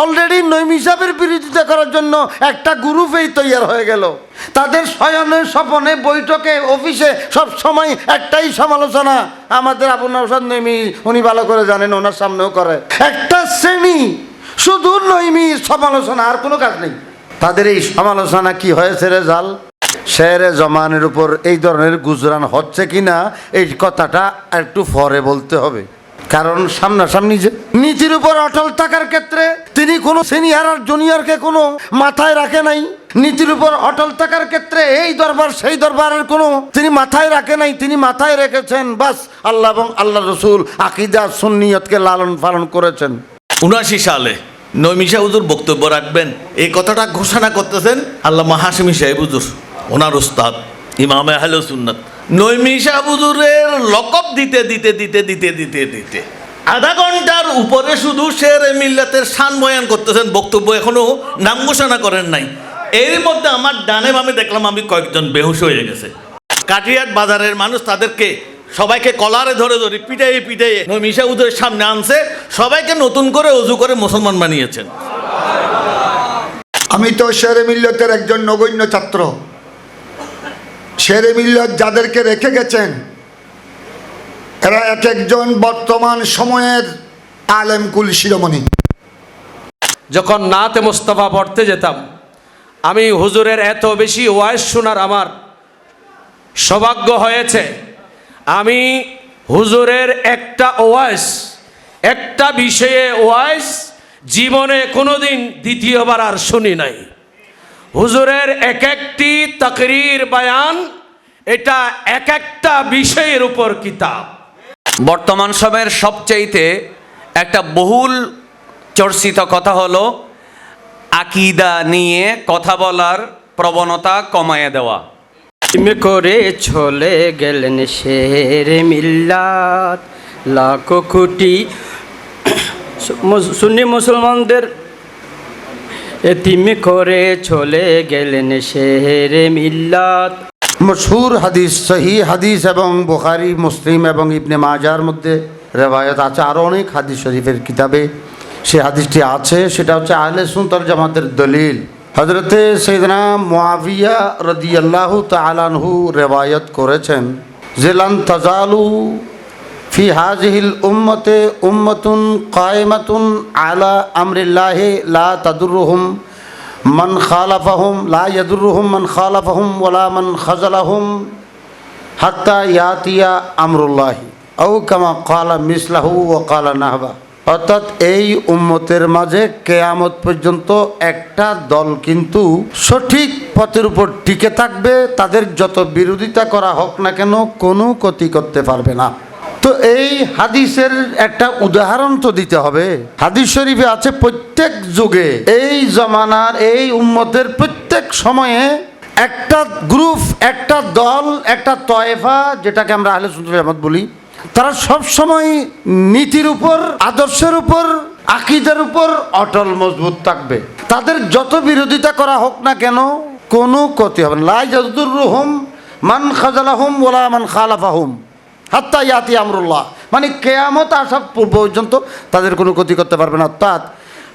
Already Naeem সাহেবের বিরোধিতা করার জন্য একটা গ্রুপেই তৈরি হয়ে গেল। তাদের শয়নে স্বপনে বৈঠকে অফিসে সব সময় একটাই সমালোচনা। আমাদের আবু নওশাদ নঈমী উনি ভালো করে জানেন, ওনার সামনেও করে একটা শ্রেণী শুধু নঈমীর সমালোচনা, আর কোনো কাজ নেই তাদের। এই সমালোচনা কি হয়েছে রেজাল্ট? শেরে জমানের উপর এই ধরনের গুজরান হচ্ছে কিনা এই কথাটা একটু পরে বলতে হবে, কারণ সামনাসামনি যে নীতির উপর অটল থাকার ক্ষেত্রে তিনি কোনো সিনিয়র আর জুনিয়রকে কোনো মাথায় রাখে নাই। নীতির উপর অটল থাকার ক্ষেত্রে এই দরবার সেই দরবারের কোনো তিনি মাথায় রাখে নাই। তিনি মাথায় রেখেছেন বাস আল্লাহ এবং আল্লাহ রসুল, আকিদা সুন্নিয়তকে লালন পালন করেছেন। 79 সালে নঈমী শাহ হুজুর বক্তব্য রাখবেন, এই কথাটা ঘোষণা করতেছেন আল্লামা হাশেমী সাহেব হুজুর, ওনার উস্তাদ ইমাম আহলে সুন্নাত। নঈমী শাহ হুজুরের লকব দিতে দিতে দিতে দিতে দিতে দিতে আধা ঘন্টার উপরে শুধু শেরে মিল্লাতের শান বয়ান করতেছেন, বক্তব্য এখনো নাম ঘোষণা করেন নাই। এর মধ্যে আমার ডানে বামে দেখলাম আমি কয়েকজন বেহুশ হয়ে গেছে। কাটিয়াট বাজারের মানুষ তাদেরকে সবাইকে কলারে ধরে ধরে পিটাইয়ে পিটাইয়ে নঈমী শাহ হুজুরের সামনে আনছে, সবাইকে নতুন করে ওযু করে মুসলমান বানিয়েছেন। আমি তো শেরে মিল্লতের একজন নগণ্য ছাত্র। শেরে মিল্লত যাদেরকে রেখে গেছেন এরা এক একজন বর্তমান সময়ের আলেম কুল শিরোমণি। যখন নাতে মোস্তফা পড়তে যেতাম, আমি হুজুরের এত বেশি ওয়াইজ শোনার আমার সৌভাগ্য হয়েছে। আমি হুজুরের একটা ওয়াইজ, একটা বিষয়ে ওয়াইজ জীবনে কোনোদিন দ্বিতীয়বার আর শুনি নাই। হুজুরের এক একটি তাকরীর বয়ান, এটা এক একটা বিষয়ের উপর কিতাব। বর্তমান সময়ের সবচাইতে একটা বহুল চর্চিত কথা হলো আকীদা নিয়ে কথা বলার প্রবণতা কমায় দেওয়া। করে চলে গেলেন শেরে মিল্লাত, লাখো কোটি সুন্নি মুসলমানদের এতিম করে চলে গেলেন শেরে মিল্লাত। মশহুর হাদিস, সহি হাদিস এবং বুখারী মুসলিম এবং ইবনে মাজার মধ্যে রেওয়ায়ত আছে, আরও অনেক হাদিস শরীফের কিতাবে সে হাদিসটি আছে। সেটা হচ্ছে আহলে সুন্নাত ওয়াল জামাতের দলিল। হযরতে সাইয়েদনা মুআবিয়া রাদিয়াল্লাহু তাআলা আনহু রেওয়ায়ত করেছেন যে লান তাজালু ফি হাযিহিল উম্মতে উম্মাতুন কায়েমাতুন আলা আমরিল্লাহি লা তাদুররুহুম মান খালাফাহুম লা ইয়াদুররুহুম মান খালাফাহুম ওয়ালা মান খাযালাহুম হাত্তা ইয়াতিয়া আমরুল্লাহি আও কামা ক্বালা মিসলাহু ওয়া ক্বালা নাহবা। অর্থাৎ এই উম্মতের মাঝে কিয়ামত পর্যন্ত একটা দল কিন্তু সঠিক পথের উপর টিকে থাকবে, তাদের যত বিরোধিতা করা হোক না কেন কোনো ক্ষতি করতে পারবে না। তো এই হাদিসের একটা উদাহরণ তো দিতে হবে। হাদিস শরীফে আছে প্রত্যেক যুগে এই জমানার এই উম্মতের প্রত্যেক সময়ে একটা গ্রুপ, একটা দল, একটা তয়েফা, যেটাকে আমরা আহলে সুন্নাত ওয়াল জামাত বলি, তারা সব সময় নীতির উপর, আদর্শের উপর, আকীদার উপর অটল মজবুত থাকবে। তাদের যত বিরোধিতা করা হোক না কেন কোনো ক্ষতি হবে না। লা ইয়াদুররুহুম মান খাযালাহুম ওয়ালা মান খালাফাহুম হাত্তা ইয়াতি আমরুল্লাহ, মানে কিয়ামত আসা পর্যন্ত তাদের কোনো ক্ষতি করতে পারবে না। অর্থাৎ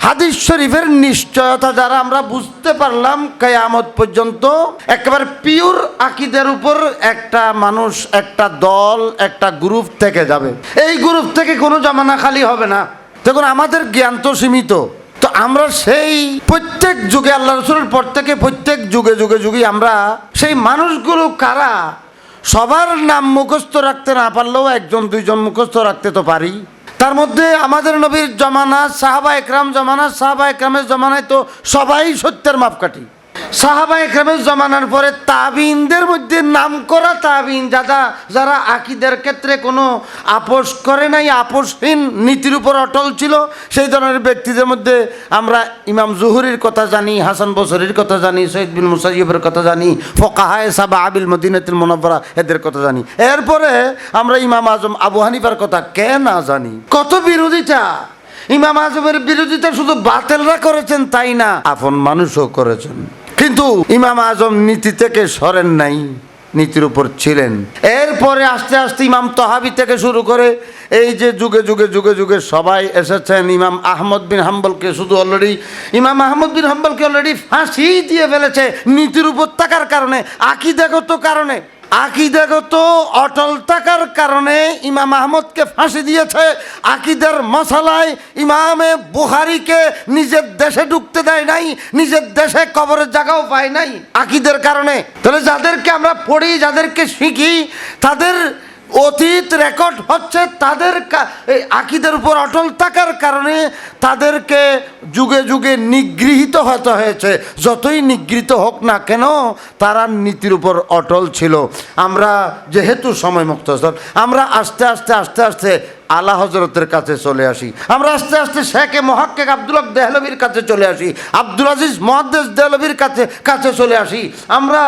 হাদিস শরীফের নিশ্চয়তা যারা আমরা বুঝতে পারলাম কিয়ামত পর্যন্ত একেবারে পিওর আকীদার উপর একটা মানুষ, একটা দল, একটা গ্রুপ থেকে যাবে। এই গ্রুপ থেকে কোনো জামানা খালি হবে না। দেখুন আমাদের জ্ঞান তো সীমিত, তো আমরা সেই প্রত্যেক যুগে আল্লাহ রাসূলের পর থেকে প্রত্যেক যুগে যুগে যুগে আমরা সেই মানুষগুলো কারা, সবার নাম মুখস্থ রাখতে না পারলেও একজন দুইজন মুখস্থ রাখতে তো পারি। তার মধ্যে আমাদের নবীর জমানা, সাহাবা একরাম জমানা, সাহাবা একরামের জমানায় তো সবাই সত্যের মাপকাঠি। সাহাবা একরামের জমানার পরে তাবিনদের মধ্যে নাম করা তাবিন যারা আকীদার ক্ষেত্রে কোনো আপোষ করে নাই, আপোষহীন নীতির উপর অটল ছিল, সেই ধরনের ব্যক্তিদের মধ্যে আমরা ইমাম জুহরির কথা জানি, হাসান বসরির কথা জানি, সৈয়দ বিন মুসাইয়্যিবের কথা জানি, ফুকাহায়ে সাবা বিল মদিনাতুল মুনাওয়ারা এদের কথা জানি। এরপরে আমরা ইমাম আজম আবু হানিফার কথা কে না জানি। কত বিরোধিতা! ইমাম আজমের বিরোধিতা শুধু বাতিলরা করেছেন তাই না, আপন মানুষও করেছেন। কিন্তু ইমাম আজম নীতি থেকে সরেন নাই, নীতির উপর ছিলেন। এরপরে আস্তে আস্তে ইমাম তহাবি থেকে শুরু করে এই যে যুগে যুগে যুগে যুগে সবাই এসেছেন। ইমাম আহমদ বিন হাম্বলকে শুধু ইমাম আহমদ বিন হাম্বলকে অলরেডি ফাঁসি দিয়ে ফেলেছে নীতির উপর থাকার কারণে, আকিদাগত কারণে, আকিদাগত অটল থাকার কারণে ইমাম আহমদকে ফাঁসি দিয়েছে। আকিদার মশালায় ইমামে বুখারীকে নিজের দেশে ঢুকতে দেয় নাই, নিজের দেশে কবরের জায়গাও পায় নাই আকিদার কারণে। তাহলে যাদেরকে আমরা পড়ি, যাদেরকে শিখি, তাদের অতীত রেকর্ড হচ্ছে তাদের এই আকিদের উপর অটল থাকার কারণে তাদেরকে যুগে যুগে নিগৃহীত হতে হয়েছে। যতই নিগৃহীত হোক না কেন, তারা নীতির উপর অটল ছিল। আমরা যেহেতু সময় মুক্তসর, আমরা আস্তে আস্তে আস্তে আস্তে আলা হজরতের কাছে চলে আসি। আমরা আস্তে আস্তে শেখে মুহাক্কিক আব্দুল হক দেহলভির কাছে চলে আসি, আব্দুল আজিজ মুহাদ্দিস দেহলভির কাছে চলে আসি। আমরা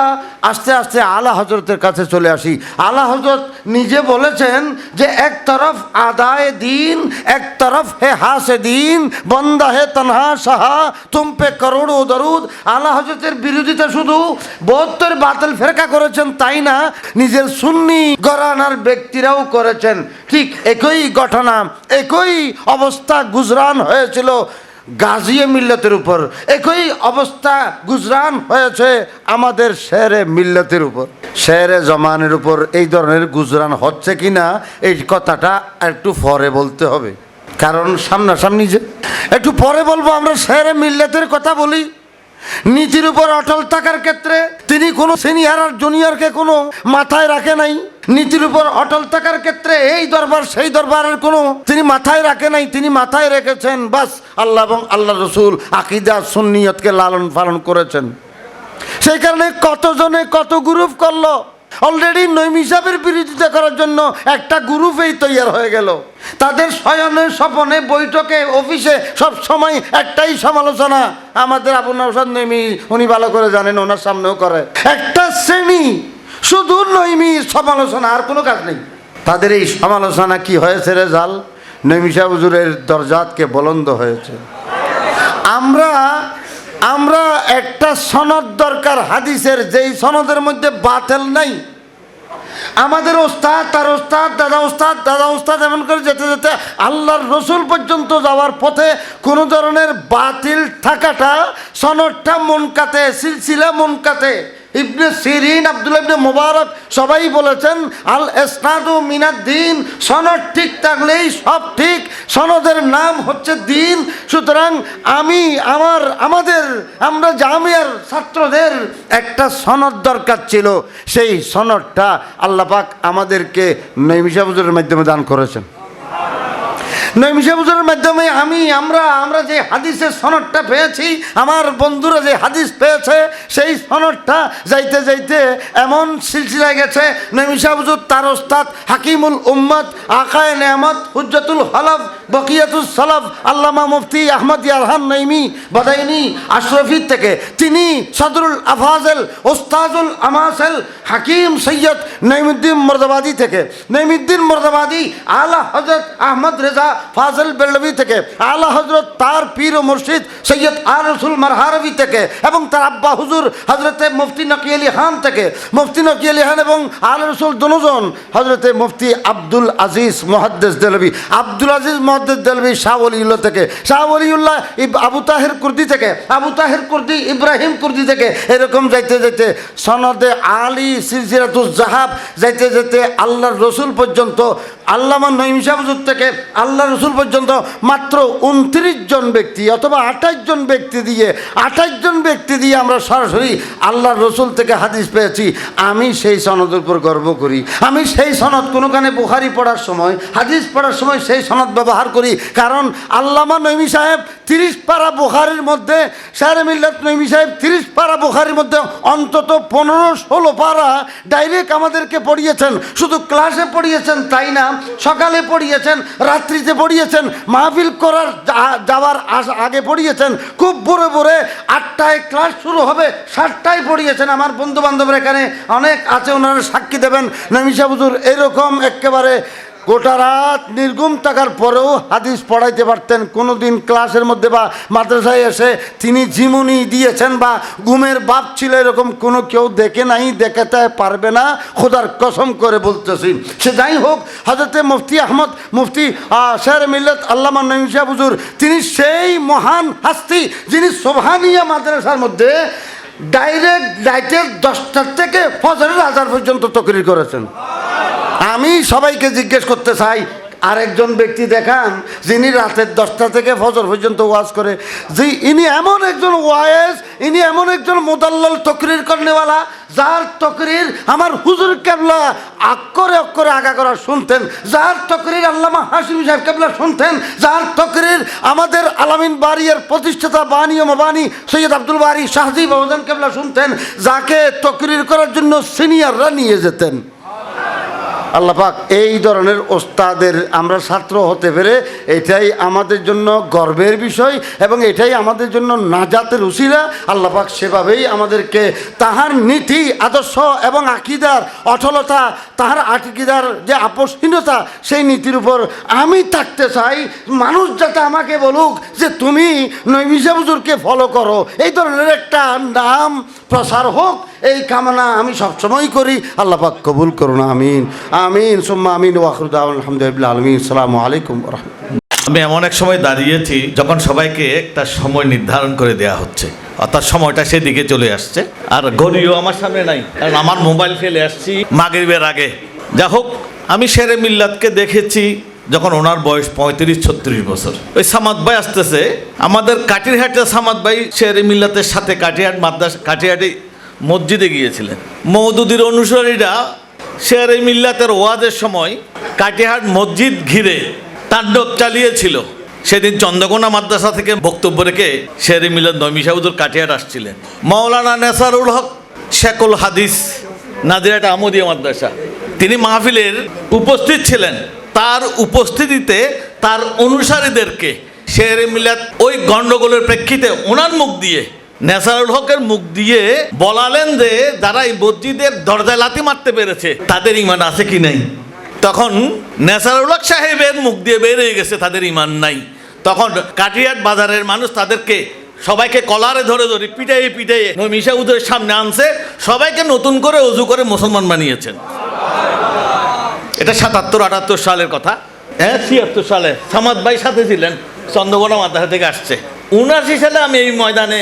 আস্তে আস্তে আলা হজরতের কাছে চলে আসি। আলা হজরত নিজে বলেছেন যে এক তরফ আদায় দিন, এক তরফ হে হাসে দিন, বন্দা হে তনহা সাহা তুম পে করোড় দরুদ। আলা হজরতের বিরোধিতা শুধু 72 বাতিল ফেরকা করেছেন তাই না, নিজের সুন্নি ঘরানার ব্যক্তিরাও করেছেন। ঠিক একই ঘটনা, একই অবস্থা গুজরান হয়েছিল গাজিয়ে মিল্লাতের উপর, একই অবস্থা গুজরান হয়েছে আমাদের শেরে মিল্লাতের উপর, শেরে জমানের উপর। এই ধরনের গুজরান হচ্ছে কিনা এই কথাটা একটু পরে বলতে হবে, কারণ সামনাসামনি যে একটু পরে বলবো। আমরা শেরে মিল্লাতের কথা বলি। নীতির উপর অটল থাকার ক্ষেত্রে তিনি কোনো সিনিয়র আর জুনিয়রকে কোনো মাথায় রাখে নাই। নীতির উপর অটল থাকার ক্ষেত্রে এই দরবার সেই দরবারের কোনো তিনি মাথায় রাখে নাই। তিনি মাথায় রেখেছেন বাস আল্লাহ এবং আল্লাহ রসুল, আকিদা সুন্নিয়তকে লালন পালন করেছেন। সেই কারণে কতজনে কত গ্রুপ করলো। অলরেডি নঈমী সাহেবের বিরোধিতা করার জন্য একটা গ্রুপেই তৈরি হয়ে গেল। তাদের শয়নে স্বপনে বৈঠকে অফিসে সব সময় একটাই সমালোচনা। আমাদের আবু নওশাদ নঈমী উনি ভালো করে জানেন, ওনার সামনেও করে একটা শ্রেণী শুধু নঈমীর সমালোচনা, আর কোনো কাজ নেই তাদের। এই সমালোচনা কি হয়েছে রেজাল্ট? নঈমী সাহেব হুজুরের দরজাতকে বুলন্দ হয়েছে। আমরা একটা সনদ দরকার হাদিসের, যেই সনদের মধ্যে বাতিল নাই। আমাদের ওস্তাদ, তার ওস্তাদ, দাদা ওস্তাদ, দাদা ওস্তাদ, এমন করে যেতে যেতে আল্লাহর রসুল পর্যন্ত যাওয়ার পথে কোনো ধরনের বাতিল থাকাটা, সনদটা মুনকাতে, সিলসিলা মুনকাতে। ইবনে সিরিন, আব্দুল্লাহ ইবনে মুবারক সবাই বলেছেন আল ইসনাদু মিনাদ্দিন, সনদ ঠিক থাকলেই সব ঠিক, সনদের নাম হচ্ছে দিন। সুতরাং আমরা জামিয়ার ছাত্রদের একটা সনদ দরকার ছিল। সেই সনদটা আল্লাহ পাক আমাদেরকে নঈমী সাহেব হুজুরের মাধ্যমে দান করেছেন। নঈমী সাহেব হুজুরের মাধ্যমে আমরা যে হাদিসের সনদটা পেয়েছি, আমার বন্ধুরা যে হাদিস পেয়েছে, সেই সনদটা যাইতে যাইতে এমন সিলসিলায় গেছে। নঈমী সাহেব হুজুর তার ওস্তাদ হাকিমুল উম্মত, আকায়ে নেয়ামত, হুজ্জাতুল হলফ, বকিয়াতুস সালাফ আল্লামা মুফতি আহমদ ইয়ারহান নঈমী বাদাইনি আশরাফি থেকে, তিনি সদরুল আফাজেল, ওস্তাজুল আমাসেল, হাকিম সৈয়দ নঈমুদ্দিন মুর্দাবাদী থেকে, নঈমুদ্দিন মুর্দাবাদী আলা হযরত আহমদ রেজা ফাজল বেলবি থেকে, আলা হজরত তার পীর ও মুর্শিদ সৈয়দ আর রসুল মারহারবি থেকে, এবং তার আব্বা হুজুর হজরতে মুফতি নকি আলী খান থেকে। মুফতি নকি আলী খান এবং আল রসুল দুজন হজরতে মুফতি আব্দুল আজিজ মুহাদ্দিস দেলবি, আব্দুল আজিজ মুহাদ্দিস দেলবি শাহ ওলিউল্লাহ থেকে, শাহ ওলিউল্লাহ আবু তাহের কুর্দি থেকে, আবু তাহের কুর্দি ইব্রাহিম কুর্দি থেকে। এরকম যাইতে যাইতে সনদে আলী সিলসিলাতুজ জাহাব যাইতে যেতে আল্লাহর রসুল পর্যন্ত, আল্লামা নঈমী সাহেব হুজুর থেকে আল্লাহ রসুল পর্যন্ত মাত্র 29 জন ব্যক্তি অথবা 28 জন ব্যক্তি দিয়ে আমরা সরাসরি আল্লাহর রসুল থেকে হাদিস পেয়েছি। আমি সেই সনদের উপর গর্ব করি। আমি সেই সনদ কোনোখানে বুখারী পড়ার সময়, হাদিস পড়ার সময় সেই সনদ ব্যবহার করি। কারণ আল্লামা নঈমী সাহেব 30 পারা বুখারীর মধ্যে, শেরে মিল্লাত নঈমী সাহেব 30 পারা বুখারীর মধ্যে অন্তত 15-16 পারা ডাইরেক্ট আমাদেরকে পড়িয়েছেন। শুধু ক্লাসে পড়িয়েছেন তাই না, সকালে পড়িয়েছেন, রাত্রিতে পড়িয়েছেন, মাহফিল করার যাওয়ার আগে পড়িয়েছেন। খুব ভোরে ভোরে 8টায় ক্লাস শুরু হবে, 7টায় পড়িয়েছেন। আমার বন্ধু বান্ধবের এখানে অনেক আছে, ওনারা সাক্ষী দেবেন। নঈমী সাহেব হুজুর এরকম একেবারে গোটা রাত নির্ঘুম থাকার পরেও হাদিস পড়াইতে পারতেন। কোনো দিন ক্লাসের মধ্যে বা মাদ্রাসায় এসে তিনি জীবনী দিয়েছেন বা ঘুমের বাপ ছিল এরকম কোনো কেউ দেখে নাই, দেখাতে পারবে না, খোদার কসম করে বলতেছি। সে যাই হোক, হযরতে মুফতি আহমদ মুফতি শের মিল্লাত আল্লামা নঈম শাহ হুজুর তিনি সেই মহান হাস্তি যিনি সুবহানিয়া মাদ্রাসার মধ্যে ডাইরেক্ট রাইটের 10টা থেকে ফজরের আজান পর্যন্ত তকরির করেছেন। আমি সবাইকে জিজ্ঞেস করতে চাই, আরেকজন ব্যক্তি দেখান যিনি রাতের 10টা থেকে ফজর পর্যন্ত ওয়াজ করে। যে ইনি এমন একজন ওয়াইজ, ইনি এমন একজন মুদাল্লাল তকরির করনেওয়ালা, যার তকরির আমার হুজুর কেবলা অক্ষরে অক্ষরে আগা করা শুনতেন, যার তকরির আল্লামা হাশিমি সাহেব কেবলা শুনতেন, যার তকরির আমাদের আলামিন বাড়ির প্রতিষ্ঠাতা বাণী ও মাবানী সৈয়দ আব্দুল বারী শাহজি বাবুজান কেবলা শুনতেন, যাকে তকরির করার জন্য সিনিয়ররা নিয়ে যেতেন। আল্লাহ পাক এই ধরনের ওস্তাদের আমরা ছাত্র হতে পেরে এটাই আমাদের জন্য গর্বের বিষয় এবং এটাই আমাদের জন্য নাজাতের উসিলা। আল্লাহ পাক সেভাবেই আমাদেরকে তাহার নীতি আদর্শ এবং আকীদার অটলতা, তাহার আকীদার যে আপোষহীনতা, সেই নীতির উপর আমি থাকতে চাই। মানুষ যাতে আমাকে বলুক যে তুমি নঈম শাহ হুজুরকে ফলো করো, এই ধরনের একটা নাম প্রসার হোক, এই কামনা আমি সবসময় করি। আল্লাহ পাক কবুল করুন, আমিন আমিন সুম্মা আমিন। ওয়াখিরু দাওয়ানা আলহামদুলিল্লাহ আলামিন। আসসালামু আলাইকুম ওয়া রাহমাতুল্লাহ। আমি এমন এক সময় দাঁড়িয়েছি যখন সবাইকে একটা সময় নির্ধারণ করে দেয়া হচ্ছে, অর্থাৎ সময়টা সেদিকে চলে আসছে, আর ঘড়িও আমার সামনে নাই, কারণ আমার মোবাইল ফেলে আসছি মাগরিবের আগে। যা হোক, আমি শেরে মিল্লাতকে দেখেছি যখন ওনার বয়স 35-36 বছর। ওই সামাদ ভাই আসতেছে, আমাদের কাটিরহাটের সামাদ ভাই শেরে মিল্লাতের সাথে কাটিরহাট মাদ্রাসা কাটিরহাটে মসজিদে গিয়েছিলেন। মওদুদির অনুসারীরা শেরে মিল্লাতের ওয়াজের সময় কাটিরহাট মসজিদ ঘিরে তাণ্ডব চালিয়েছিল। সেদিন চন্দ্রকোনা মাদ্রাসা থেকে বক্তব্য রেখে শেরে মিল্লাত নঈম শাহ হুজুর কাটিরহাট আসছিলেন। মাওলানা নেসারুল হক শেখুল হাদিস নাজিরহাট আহমদিয়া মাদ্রাসা, তিনি মাহফিলের উপস্থিত ছিলেন। তার উপস্থিতিতে তার অনুসারীদেরকে শেরে মিল্লাত ওই গণ্ডগোলের প্রেক্ষিতে ওনার মুখ দিয়ে, নেসারুল হকের মুখ দিয়ে বলালেন যে যারা এই মসজিদের দরজায় লাথি মারতে পেরেছে তাদের ইমান আছে কি নাই। তখন নেসারুল হক সাহেবের মুখ দিয়ে বেরিয়ে গেছে তাদের ইমান নাই। তখন কাটিরহাট বাজারের মানুষ তাদেরকে সবাইকে কলারে ধরে ধরে পিটাইয়ে পিটাইয়ে নঈম শাহ হুজুরের সামনে আনছে, সবাইকে নতুন করে ওযু করে মুসলমান বানিয়েছেন। এটা 77-78 সালের কথা। হ্যাঁ, 76 সালে সামাদ ভাই সাথে ছিলেন, চন্দ্রকোনা মাদ্রাসা থেকে আসছে। 79 সালে আমি এই ময়দানে,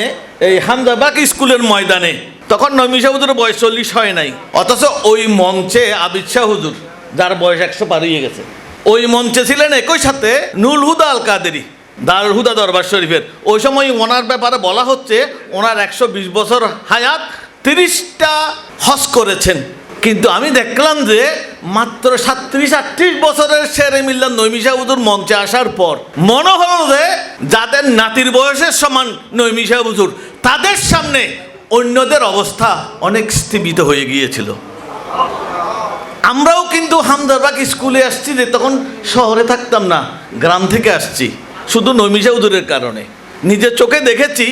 এই হামজাবাগ স্কুলের ময়দানে, তখন নঈম শাহ হুজুরের বয়স 40 হয় নাই, অথচ ওই মঞ্চে আবিদ শাহ হুজুর যার বয়স 100 পার হয়ে গেছে, ওই মঞ্চে ছিলেন একই সাথে নুরুল হুদা আল কাদেরী দারুল হুদা দরবার শরীফের। ওই সময় ওনার ব্যাপারে বলা হচ্ছে ওনার 120 বছর হায়াত, 30টা হজ করেছেন। কিন্তু আমি দেখলাম যে মাত্র 37-38 বছরের শেরে মিল্লাত নঈম শাহ হুজুর মঞ্চে আসার পর মনে হলো যে যাদের নাতির বয়সের সমান নঈম শাহ হুজুর, তাদের সামনে অন্যদের অবস্থা অনেক স্থিমিত হয়ে গিয়েছিল। আমরাও কিন্তু হামদারবাগ স্কুলে আসছি যে তখন শহরে থাকতাম না, গ্রাম থেকে আসছি, শুধু নঈম শাহ হুজুরের কারণে। নিজের চোখে দেখেছি,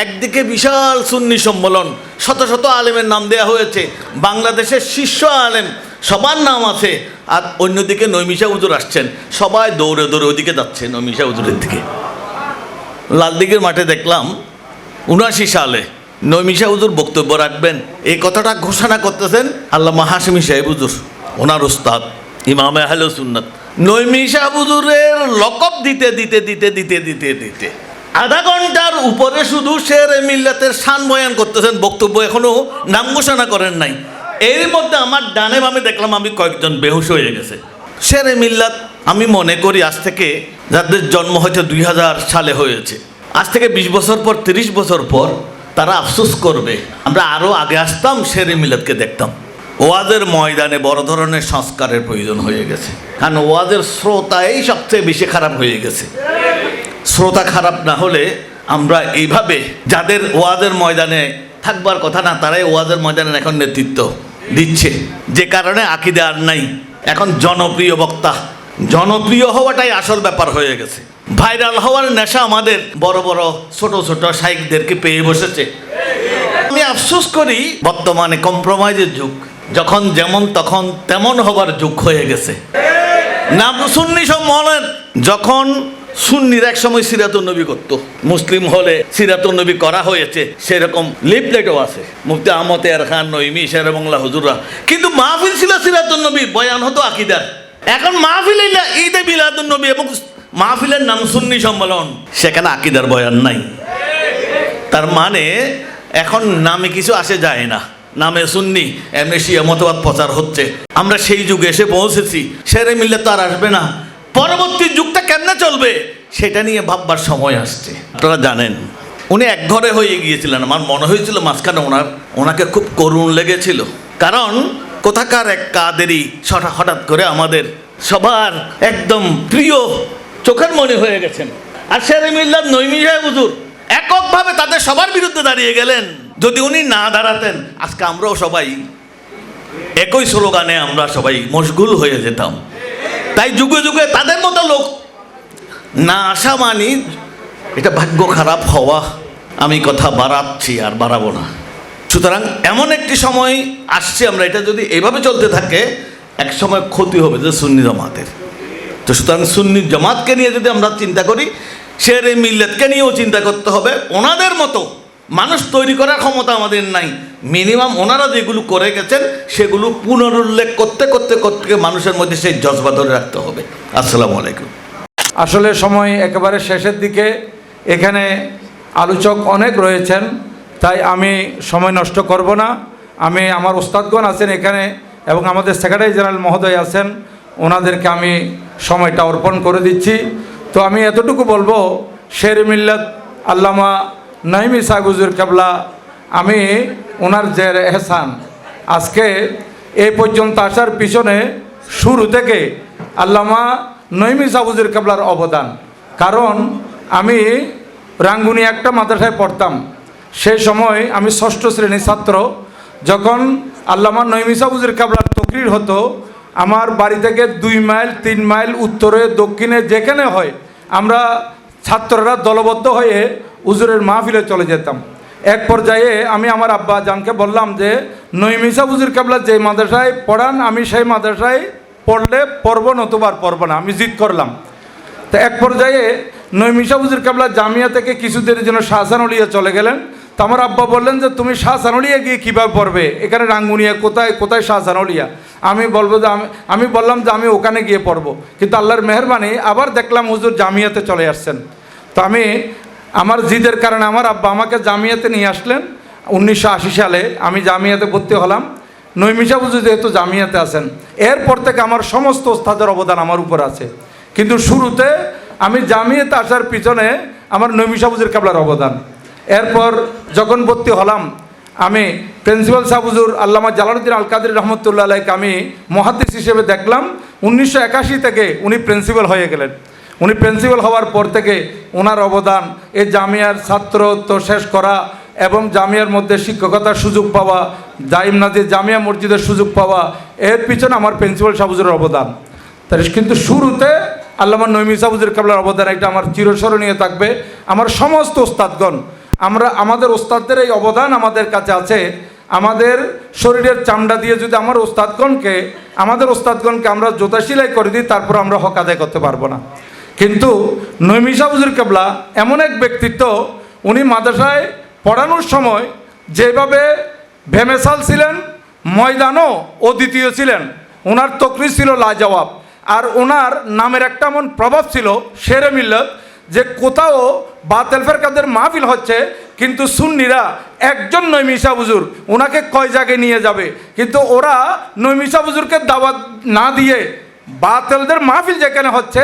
একদিকে বিশাল সুন্নি সম্মেলন, শত শত আলেমের নাম দেয়া হয়েছে, বাংলাদেশের শীর্ষ আলেম সবার নাম আছে, আর অন্যদিকে নঈম শাহ হুজুর আসছেন, সবাই দৌড়ে দৌড়ে ওদিকে যাচ্ছে নঈম শাহ হুজুরের দিকে। লালদিঘির মাঠে দেখলাম 79 সালে নঈম শাহ হুজুর বক্তব্য রাখবেন, এই কথাটা ঘোষণা করতেছেন আল্লামা হাশিমি সাহেব হুজুর, ওনার উস্তাদ ইমামে আহলে সুন্নাত। নঈম শাহ হুজুরের লকব দিতে দিতে দিতে দিতে দিতে দিতে আধা ঘন্টার উপরে শুধু শেরে মিল্লাতের শান বয়ান করতেছেন, বক্তব্য এখনো নাম ঘোষণা করেন নাই। এর মধ্যে আমার ডানে বামে দেখলাম আমি কয়েকজন বেহুশ হয়ে গেছে। শেরে মিল্লাত আমি মনে করি আজ থেকে, যাদের জন্ম হয়তো 2000 সালে হয়েছে, আজ থেকে 20 বছর পর 30 বছর পর তারা আফসোস করবে আমরা আরও আগে আসতাম, শেরে মিল্লাতকে দেখতাম। ওয়াজের ময়দানে বড় ধরনের সংস্কারের প্রয়োজন হয়ে গেছে, কারণ ওয়াজের শ্রোতাই সবচেয়ে বেশি খারাপ হয়ে গেছে। শ্রোতা খারাপ না হলে আমরা এইভাবে, যাদের ওয়াজের ময়দানে থাকবার কথা না, তারাই ওয়াজের ময়দানে এখন নেতৃত্ব দিচ্ছে, যে কারণে আকীদা আর নাই। এখন জনপ্রিয় বক্তা, জনপ্রিয় হওয়াটাই আসল ব্যাপার হয়ে গেছে। ভাইরাল হওয়ার নেশা আমাদের বড় বড় ছোট ছোট শাইখদেরকে পেয়ে বসেছে। আমি আফসোস করি, বর্তমানে কম্প্রোমাইজের যুগ, যখন যেমন তখন তেমন হবার যুগ হয়ে গেছে। নাম সুন্নি সম্মেলন যখন সুন্নির এক সময় সিরাতুন নবী করত, মুসলিম হলে সিরাতুন নবী করা হয়েছে, সেরকম লিফলেটও আছে, মুফতি আহমদ এর খান নঈমী শের বাংলা হুজুররা। কিন্তু মাহফিল ছিল সিরাতুন নবী, বয়ান হতো আকিদার। এখন মাহফিল ঈদে মিলাদুন নবী এবং মাহফিলের নাম সুন্নি সম্মেলন, সেখানে আকিদার বয়ান নাই। তার মানে এখন নামে কিছু আসে যায় না, নামে সুন্নি এমনি শিয়া মতবাদ প্রচার হচ্ছে। আমরা সেই যুগে এসে পৌঁছেছি, সেরে মিললে তো আর আসবে না। পরবর্তী যুগটা কেমনে চলবে সেটা নিয়ে ভাববার সময় আসছে। আপনারা জানেন উনি এক ঘরে হয়ে গিয়েছিলেন। আমার মনে হয়েছিল মাঝখানে ওনাকে খুব করুণ লেগেছিল, কারণ কোথাকার এক কাদেরই হঠাৎ করে আমাদের সবার একদম প্রিয় চোখের মনে হয়ে গেছেন। আর শেরে মিল্লাত নঈমী সাহেব হুজুর এককভাবে তাদের সবার বিরুদ্ধে দাঁড়িয়ে গেলেন। যদি উনি না দাঁড়াতেন আজকে আমরাও সবাই একই স্লোগানে আমরা সবাই মশগুল হয়ে যেতাম। তাই যুগে যুগে তাদের মতো লোক না আসা মানি এটা ভাগ্য খারাপ হওয়া। আমি কথা বাড়াচ্ছি আর বাড়াবো না। সুতরাং এমন একটি সময় আসছে, আমরা এটা যদি এভাবে চলতে থাকে এক সময় ক্ষতি হবে যে সুন্নি জামাতের। তো সুতরাং সুন্নি জামাতকে নিয়ে যদি আমরা চিন্তা করি, শেরে মিল্লাতকে নিয়েও চিন্তা করতে হবে। ওনাদের মতো মানুষ তৈরি করার ক্ষমতা আমাদের নাই। মিনিমাম ওনারা যেগুলো করে গেছেন সেগুলো পুনরুল্লেখ করতে করতে করতে মানুষের মধ্যে সেই জজবা ধরে রাখতে হবে। আসসালামু আলাইকুম। আসলে সময় একেবারে শেষের দিকে, এখানে আলোচক অনেক রয়েছেন, তাই আমি সময় নষ্ট করব না। আমি আমার ওস্তাদগণ আছেন এখানে এবং আমাদের সেক্রেটারি জেনারেল মহোদয় আছেন, ওনাদেরকে আমি সময়টা অর্পণ করে দিচ্ছি। তো আমি এতটুকু বলবো, শেরে মিল্লাত আল্লামা নঈমী সাহেব হুজুর কেবলা, আমি ওনার যে এহসান আজকে এই পর্যন্ত আসার পিছনে শুরু থেকে আল্লামা নঈমী সাহেব হুজুর কেবলার অবদান। কারণ আমি রাঙ্গুনি একটা মাদ্রাসায় পড়তাম, সেই সময় আমি 6ষ্ঠ শ্রেণীর ছাত্র। যখন আল্লামা নঈমী সাহেব হুজুর কেবলার তকরির হতো, আমার বাড়ি থেকে 2 মাইল 3 মাইল উত্তরে দক্ষিণে যেখানে হয় আমরা ছাত্ররা দলবদ্ধ হয়ে হুজুরের মাহফিলে চলে যেতাম। এক পর্যায়ে আমি আমার আব্বা জানকে বললাম যে নঈমী সাহেব হুজুর কেবলা যে মাদ্রাসায় পড়ান আমি সেই মাদ্রাসায় পড়লে পড়ব, নতুবার পড়ব না। আমি জিদ করলাম। তো এক পর্যায়ে নঈমী সাহেব হুজুর কেবলা জামিয়া থেকে কিছুদিনের জন্য শাহজাহানুলিয়া চলে গেলেন। তো আমার আব্বা বললেন যে তুমি শাহজাহানুলিয়া গিয়ে কীভাবে পড়বে, এখানে রাঙ্গুনিয়া কোথায় কোথায় শাহজাহানুলিয়া। আমি বললাম যে আমি ওখানে গিয়ে পড়ব। কিন্তু আল্লাহর মেহরবানি আবার দেখলাম হুজুর জামিয়াতে চলে আসছেন। তো আমি আমার জিদের কারণে আমার আব্বা আমাকে জামিয়াতে নিয়ে আসলেন। 1980 সালে আমি জামিয়াতে ভর্তি হলাম। নঈমী সাহেব হুজুর যেহেতু জামিয়াতে আছেন, এরপর থেকে আমার সমস্ত ওস্তাদের অবদান আমার উপর আছে। কিন্তু শুরুতে আমি জামিয়াতে আসার পিছনে আমার নঈমী সাহেব হুজুর কেবলার অবদান। এরপর যখন ভর্তি হলাম, আমি প্রিন্সিপাল সাহেব হুজুর আল্লামা জালালউদ্দিন আল কাদের রহমতুল্লাহ আলাইকে আমি মুহাদ্দিস হিসেবে দেখলাম। 1981 থেকে উনি প্রিন্সিপাল হয়ে গেলেন। উনি প্রিন্সিপাল হওয়ার পর থেকে ওনার অবদান, এই জামিয়ার ছাত্রত্ব শেষ করা এবং জামিয়ার মধ্যে শিক্ষকতার সুযোগ পাওয়া, জাইম নাজির জামিয়া মসজিদের সুযোগ পাওয়া, এর পিছনে আমার প্রিন্সিপাল সাহেব হুজুরের অবদান। তাই কিন্তু শুরুতে আল্লামা নঈমী সাহেব হুজুর কেবলার অবদান, এটা আমার চিরস্মরণীয় থাকবে। আমার সমস্ত ওস্তাদগণ, আমাদের ওস্তাদদের এই অবদান আমাদের কাছে আছে। আমাদের শরীরের চামড়া দিয়ে যদি আমাদের ওস্তাদগণকে আমরা জোতা সেলাই করে দিই, তারপর আমরা হক আদায় করতে পারবো না। কিন্তু নঈমী সাহেব হুজুর কেবলা এমন এক ব্যক্তিত্ব, উনি মাদ্রাসায় পড়ানোর সময় যেভাবে ভেমেসাল ছিলেন, ময়দানও অদ্বিতীয় ছিলেন। ওনার তকরির ছিল লাজবাব। আর ওনার নামের একটা এমন প্রভাব ছিল শেরে মিল্লাত, যে কোথাও বাতিল ফেরকাদের মাহফিল হচ্ছে, কিন্তু সুন্নিরা একজন নঈমী সাহেব হুজুর ওনাকে কয় জায়গায় নিয়ে যাবে, কিন্তু ওরা নঈমী সাহেব হুজুরকে দাওয়াত না দিয়ে বাতিলদের মাহফিল যেখানে হচ্ছে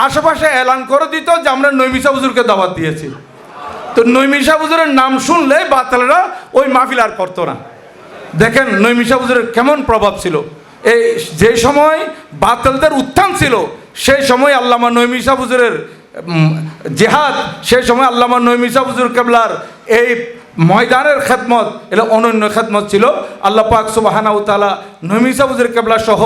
আশেপাশে এলান করে দিত যে আমরা নঈমী সাহেব হুজুরকে দাওয়াত দিয়েছি। তো নঈমী সাহেব হুজুরের নাম শুনলে বাতিলরা ওই মাহফিল আর করতো না। দেখেন নঈমী সাহেব হুজুরের কেমন প্রভাব ছিল। এই যে সময় বাতিলদের উত্থান ছিল, সেই সময় আল্লামা নঈমী সাহেব হুজুরের জিহাদ, সেই সময় আল্লামা নঈমী সাহেব হুজুর কেবলার এই ময়দানের খেদমত, এটা অনন্য খেদমত ছিল। আল্লাহ পাক সুবহানাহু ওয়া তাআলা নঈমী সাহেব হুজুর কেবলা সহ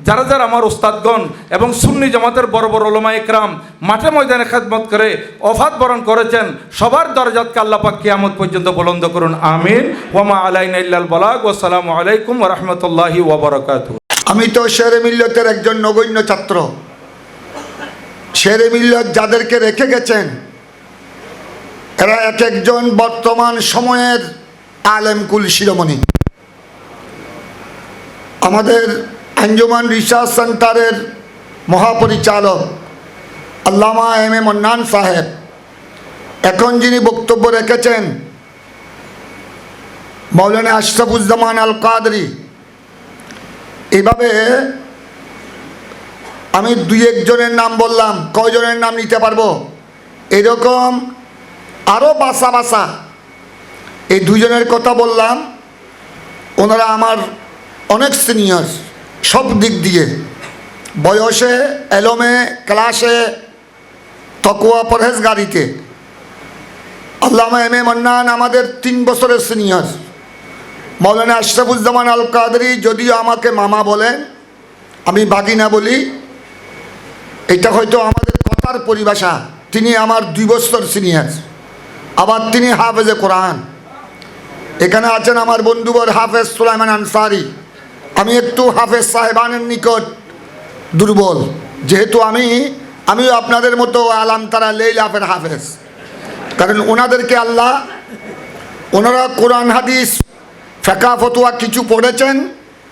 যারা যারা আমার ওস্তাদগণ এবং সুন্নি জামাতের বড় বড় উলামা ইকরাম মাঠে ময়দানে খেদমত করে ওফাত বরণ করেছেন, সবার দরজাতকে আল্লাহ পাক কিয়ামত পর্যন্ত বুলন্দ করুন, আমিন। ওয়া মা আলাইনা ইল্লাল বালাগ। ওয়া আসসালামু আলাইকুম ওয়া রাহমাতুল্লাহি ওয়া বারাকাতুহু। আমি তো শেরে মিল্লাতের একজন নগণ্য ছাত্র। শেরে মিল্লত যাদেরকে রেখে গেছেন এরা এক একজন বর্তমান সময়ের আলেম কুল শিরোমণি। আমাদের আঞ্জুমান রিসার্চ সেন্টারের মহাপরিচালক আল্লামা এম এ মন্নান সাহেব এখন যিনি বক্তব্য রেখেছেন, মৌলানা আশরাফুজ্জামান আল কাদরি, এইভাবে আমি দুই একজনের নাম বললাম, কয়জনের নাম নিতে পারবো? এরকম আরও বাসা বাসা এই দুজনের কথা বললাম। ওনারা আমার অনেক সিনিয়র সব দিক দিয়ে, বয়সে, এলমে, ক্লাসে, তকওয়া পরহেজগারিতে। আল্লামা এম এ মান্নান আমাদের 3 বছরের সিনিয়র। মৌলানা আশরাফুজ্জামান আল কাদরি যদিও আমাকে মামা বলেন, আমি বাগিনা বলি, এটা হয়তো আমাদের কথার পরিভাষা। তিনি আমার 2 বছর সিনিয়র। আবার তিনি হাফেজে কোরআন। এখানে আছেন আমার বন্ধুবর হাফেজ সুলাইমান আনসারি। আমি একটু হাফেজ সাহেবানের নিকট দুর্বল, যেহেতু আমিও আপনাদের মতো আলাম তারা লেইলাফের হাফেজ। কারণ ওনাদেরকে আল্লাহ, ওনারা কোরআন হাদিস ফেকা ফতোয়া কিছু পড়েছেন,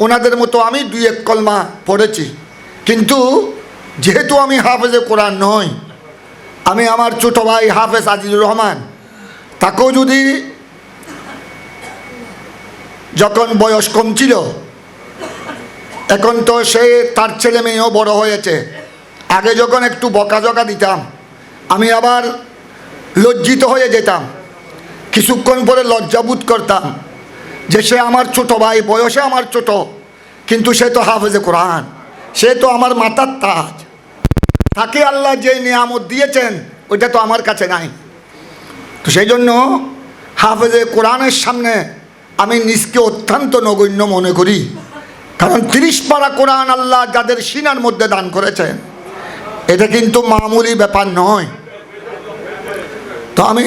ওনাদের মতো আমি 2-1 কলমা পড়েছি। কিন্তু যেহেতু আমি হাফেজে কোরআন নই, আমি আমার ছোটো ভাই হাফেজ আজিজুর রহমান, তাকেও যদি যখন বয়স কম ছিল, এখন তো সে তার ছেলে মেয়েও বড় হয়েছে। আগে যখন একটু বকাঝকা দিতাম, আমি আবার লজ্জিত হয়ে যেতাম, কিছুক্ষণ পরে লজ্জাবোধ করতাম যে সে আমার ছোট ভাই, বয়সে আমার ছোট, কিন্তু সে তো হাফেজে কোরআন, সে তো আমার মাথার তাজ। তাকে আল্লাহ যে নিয়ামত দিয়েছেন ওইটা তো আমার কাছে নাই। তো সেই জন্য হাফেজে কোরআনের সামনে আমি নিজকে অত্যন্ত নগণ্য মনে করি। কারণ 30 পারা কোরআন আল্লাহ যাদের সিনার মধ্যে দান করেছেন, এটা কিন্তু মামুলি ব্যাপার নয়। তো আমি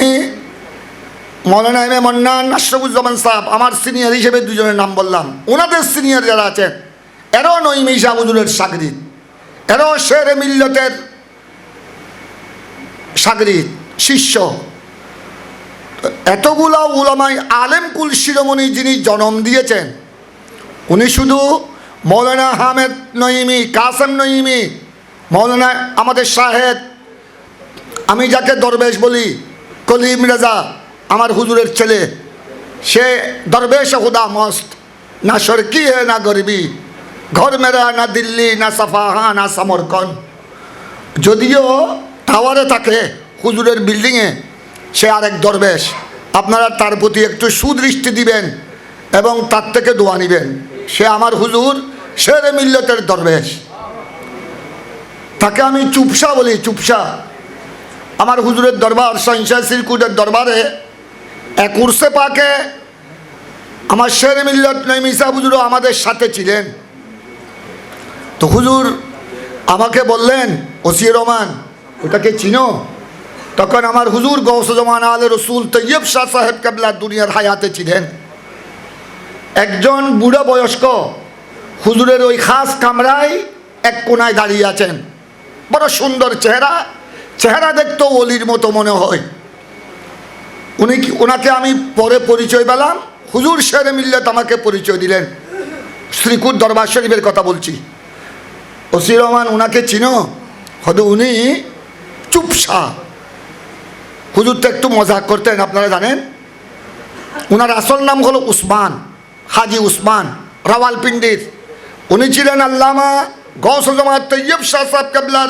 মৌলানা এম এ মন্নান, আশরাফুজ্জামান সাহেব আমার সিনিয়র হিসেবে 2 জনের নাম বললাম। ওনাদের সিনিয়র যারা আছেন এরাও নঈমী শাহ হুজুরের শাগরিদ, এরাও শেরে মিল্লতের শাগরিদ, শিষ্য। এতগুলা উলামাই আলেম কুল শিরোমণি যিনি জন্ম দিয়েছেন, উনি শুধু মৌলানা হামেদ নঈমী, কাসেম নঈমী, মৌলানা আমাদের শাহেদ, আমি যাকে দরবেশ বলি, কলিম রেজা আমার হুজুরের ছেলে, সে দরবেশ খুদা মস্ত, না সরকি হে না গরিবি, ঘর মেরা না দিল্লি না সাফাহা না সমরকন। যদিও টাওয়ারে থাকে হুজুরের বিল্ডিংয়ে, সে আরেক দরবেশ। আপনারা তার প্রতি একটু সুদৃষ্টি দিবেন এবং তার থেকে দোয়া নিবেন। সে আমার হুজুর শেরে মিল্লতের দরবেশ, তাকে আমি চুপসা বলি, চুপসা। আমার হুজুরের দরবার শাহ সিরকুটের দরবারে এক উর্সে পাকে আমার শেরে মিল্লত নঈমী শাহ হুজুরও আমাদের সাথে ছিলেন। তো হুজুর আমাকে বললেন, ওসিয়ে রহমান ওটাকে চিনো? তখন আমার হুজুর গৌসুজ্জামান আলে রসুল তৈয়ব শাহ সাহেব কেবলা দুনিয়ার হায়াতে ছিলেন। একজন বুড়া বয়স্ক হুজুরের ওই খাস কামরায় এক কোনায় দাঁড়িয়ে আছেন। বড় সুন্দর চেহারা, চেহারা দেখতেও অলির মতো মনে হয়। ওনাকে আমি পরে পরিচয় পেলাম, হুজুর শেরে মিল্লত আমাকে পরিচয় দিলেন। শ্রীকুট দরবার শরীফের কথা বলছি। ওসি রহমান ওনাকে চিনো? হয়তো উনি চুপসা। হুজুর তো একটু মজাক করতেন, আপনারা জানেন। ওনার আসল নাম হলো উসমান, হাজি উসমান রাওয়ালপিন্ডির। উনি ছিলেন আল্লামা গৌসুজ্জামান তৈয়ব শাহ সাহেব কেবলার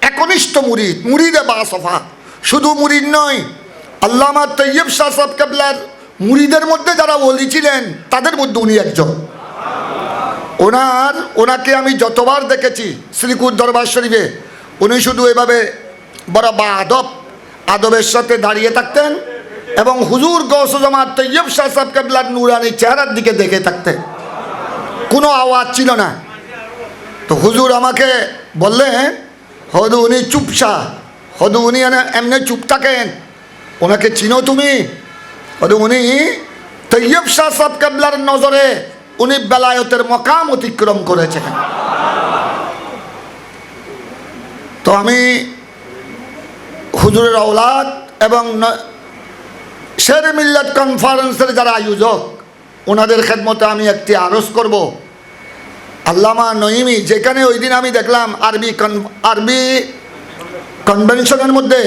একনিষ্ঠ মুরিদ, মুরিদে বাসফা। শুধু মুরিদ নয়, আল্লামা তৈয়ব শাহ সাহেব কেবলার মুরিদের মধ্যে যারা ওলি ছিলেন তাদের মধ্যে উনি একজন। ওনাকে আমি যতবার দেখেছি শ্রীকুট দরবার শরীফে, উনি শুধু এভাবে বড় আদবের সাথে দাঁড়িয়ে থাকতেন এবং হুজুর গৌসুজ্জামান তৈয়ব শাহ সাহেব কেবলার নুরানি চেহারার দিকে দেখে থাকতেন। কোনো আওয়াজ ছিল না। তো হুজুর আমাকে বললেন, হয়তো উনি চুপসা, হয়তো উনি এমনি চুপ থাকেন, ওনাকে চিনো তুমি? হয়তো উনি তৈয়ব শাহ সাহেব কেবলার নজরে উনি বেলায়েতের মকাম অতিক্রম করেছেন। তো আমি হুজুরের আওলাদ এবং শের মিল্লাত কনফারেন্সের যারা আয়োজক, ওনাদের খেদমতে আমি একটি আরজ করব। আল্লামা নঈমি, যেখানে ওই দিন আমি দেখলাম আরবি কনভেনশনের মধ্যে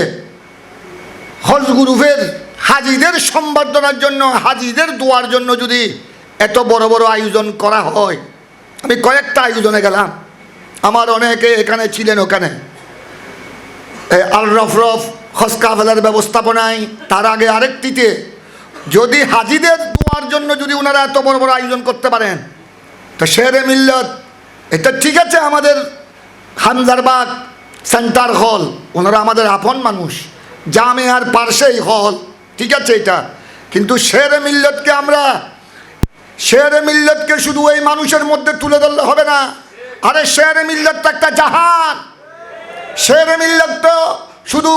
হজ গ্রুপের হাজিদের সম্বর্ধনার জন্য, হাজিদের দোয়ার জন্য যদি এত বড় বড় আয়োজন করা হয়, আমি কয়েকটা আয়োজনে গেলাম, আমার অনেকে এখানে ছিলেন, ওখানে আল রফরফ হজ কাফেলার ব্যবস্থাপনায়, তার আগে আরেকটিতে, যদি হাজিদের দোয়ার জন্য যদি ওনারা এত বড় বড় আয়োজন করতে পারেন, তো শেরে মিল্লত, এটা ঠিক আছে আমাদের হামজারবাগ সেন্টার হল, ওনারা আমাদের আপন মানুষ, জামিয়ার পার্শ্বেই হল, ঠিক আছে এটা, কিন্তু শেরে মিল্লতকে শুধু এই মানুষের মধ্যে তুলে ধরলে হবে না। আরে শেরে মিল্লত তো একটা জাহান, শেরে মিল্লত তো শুধু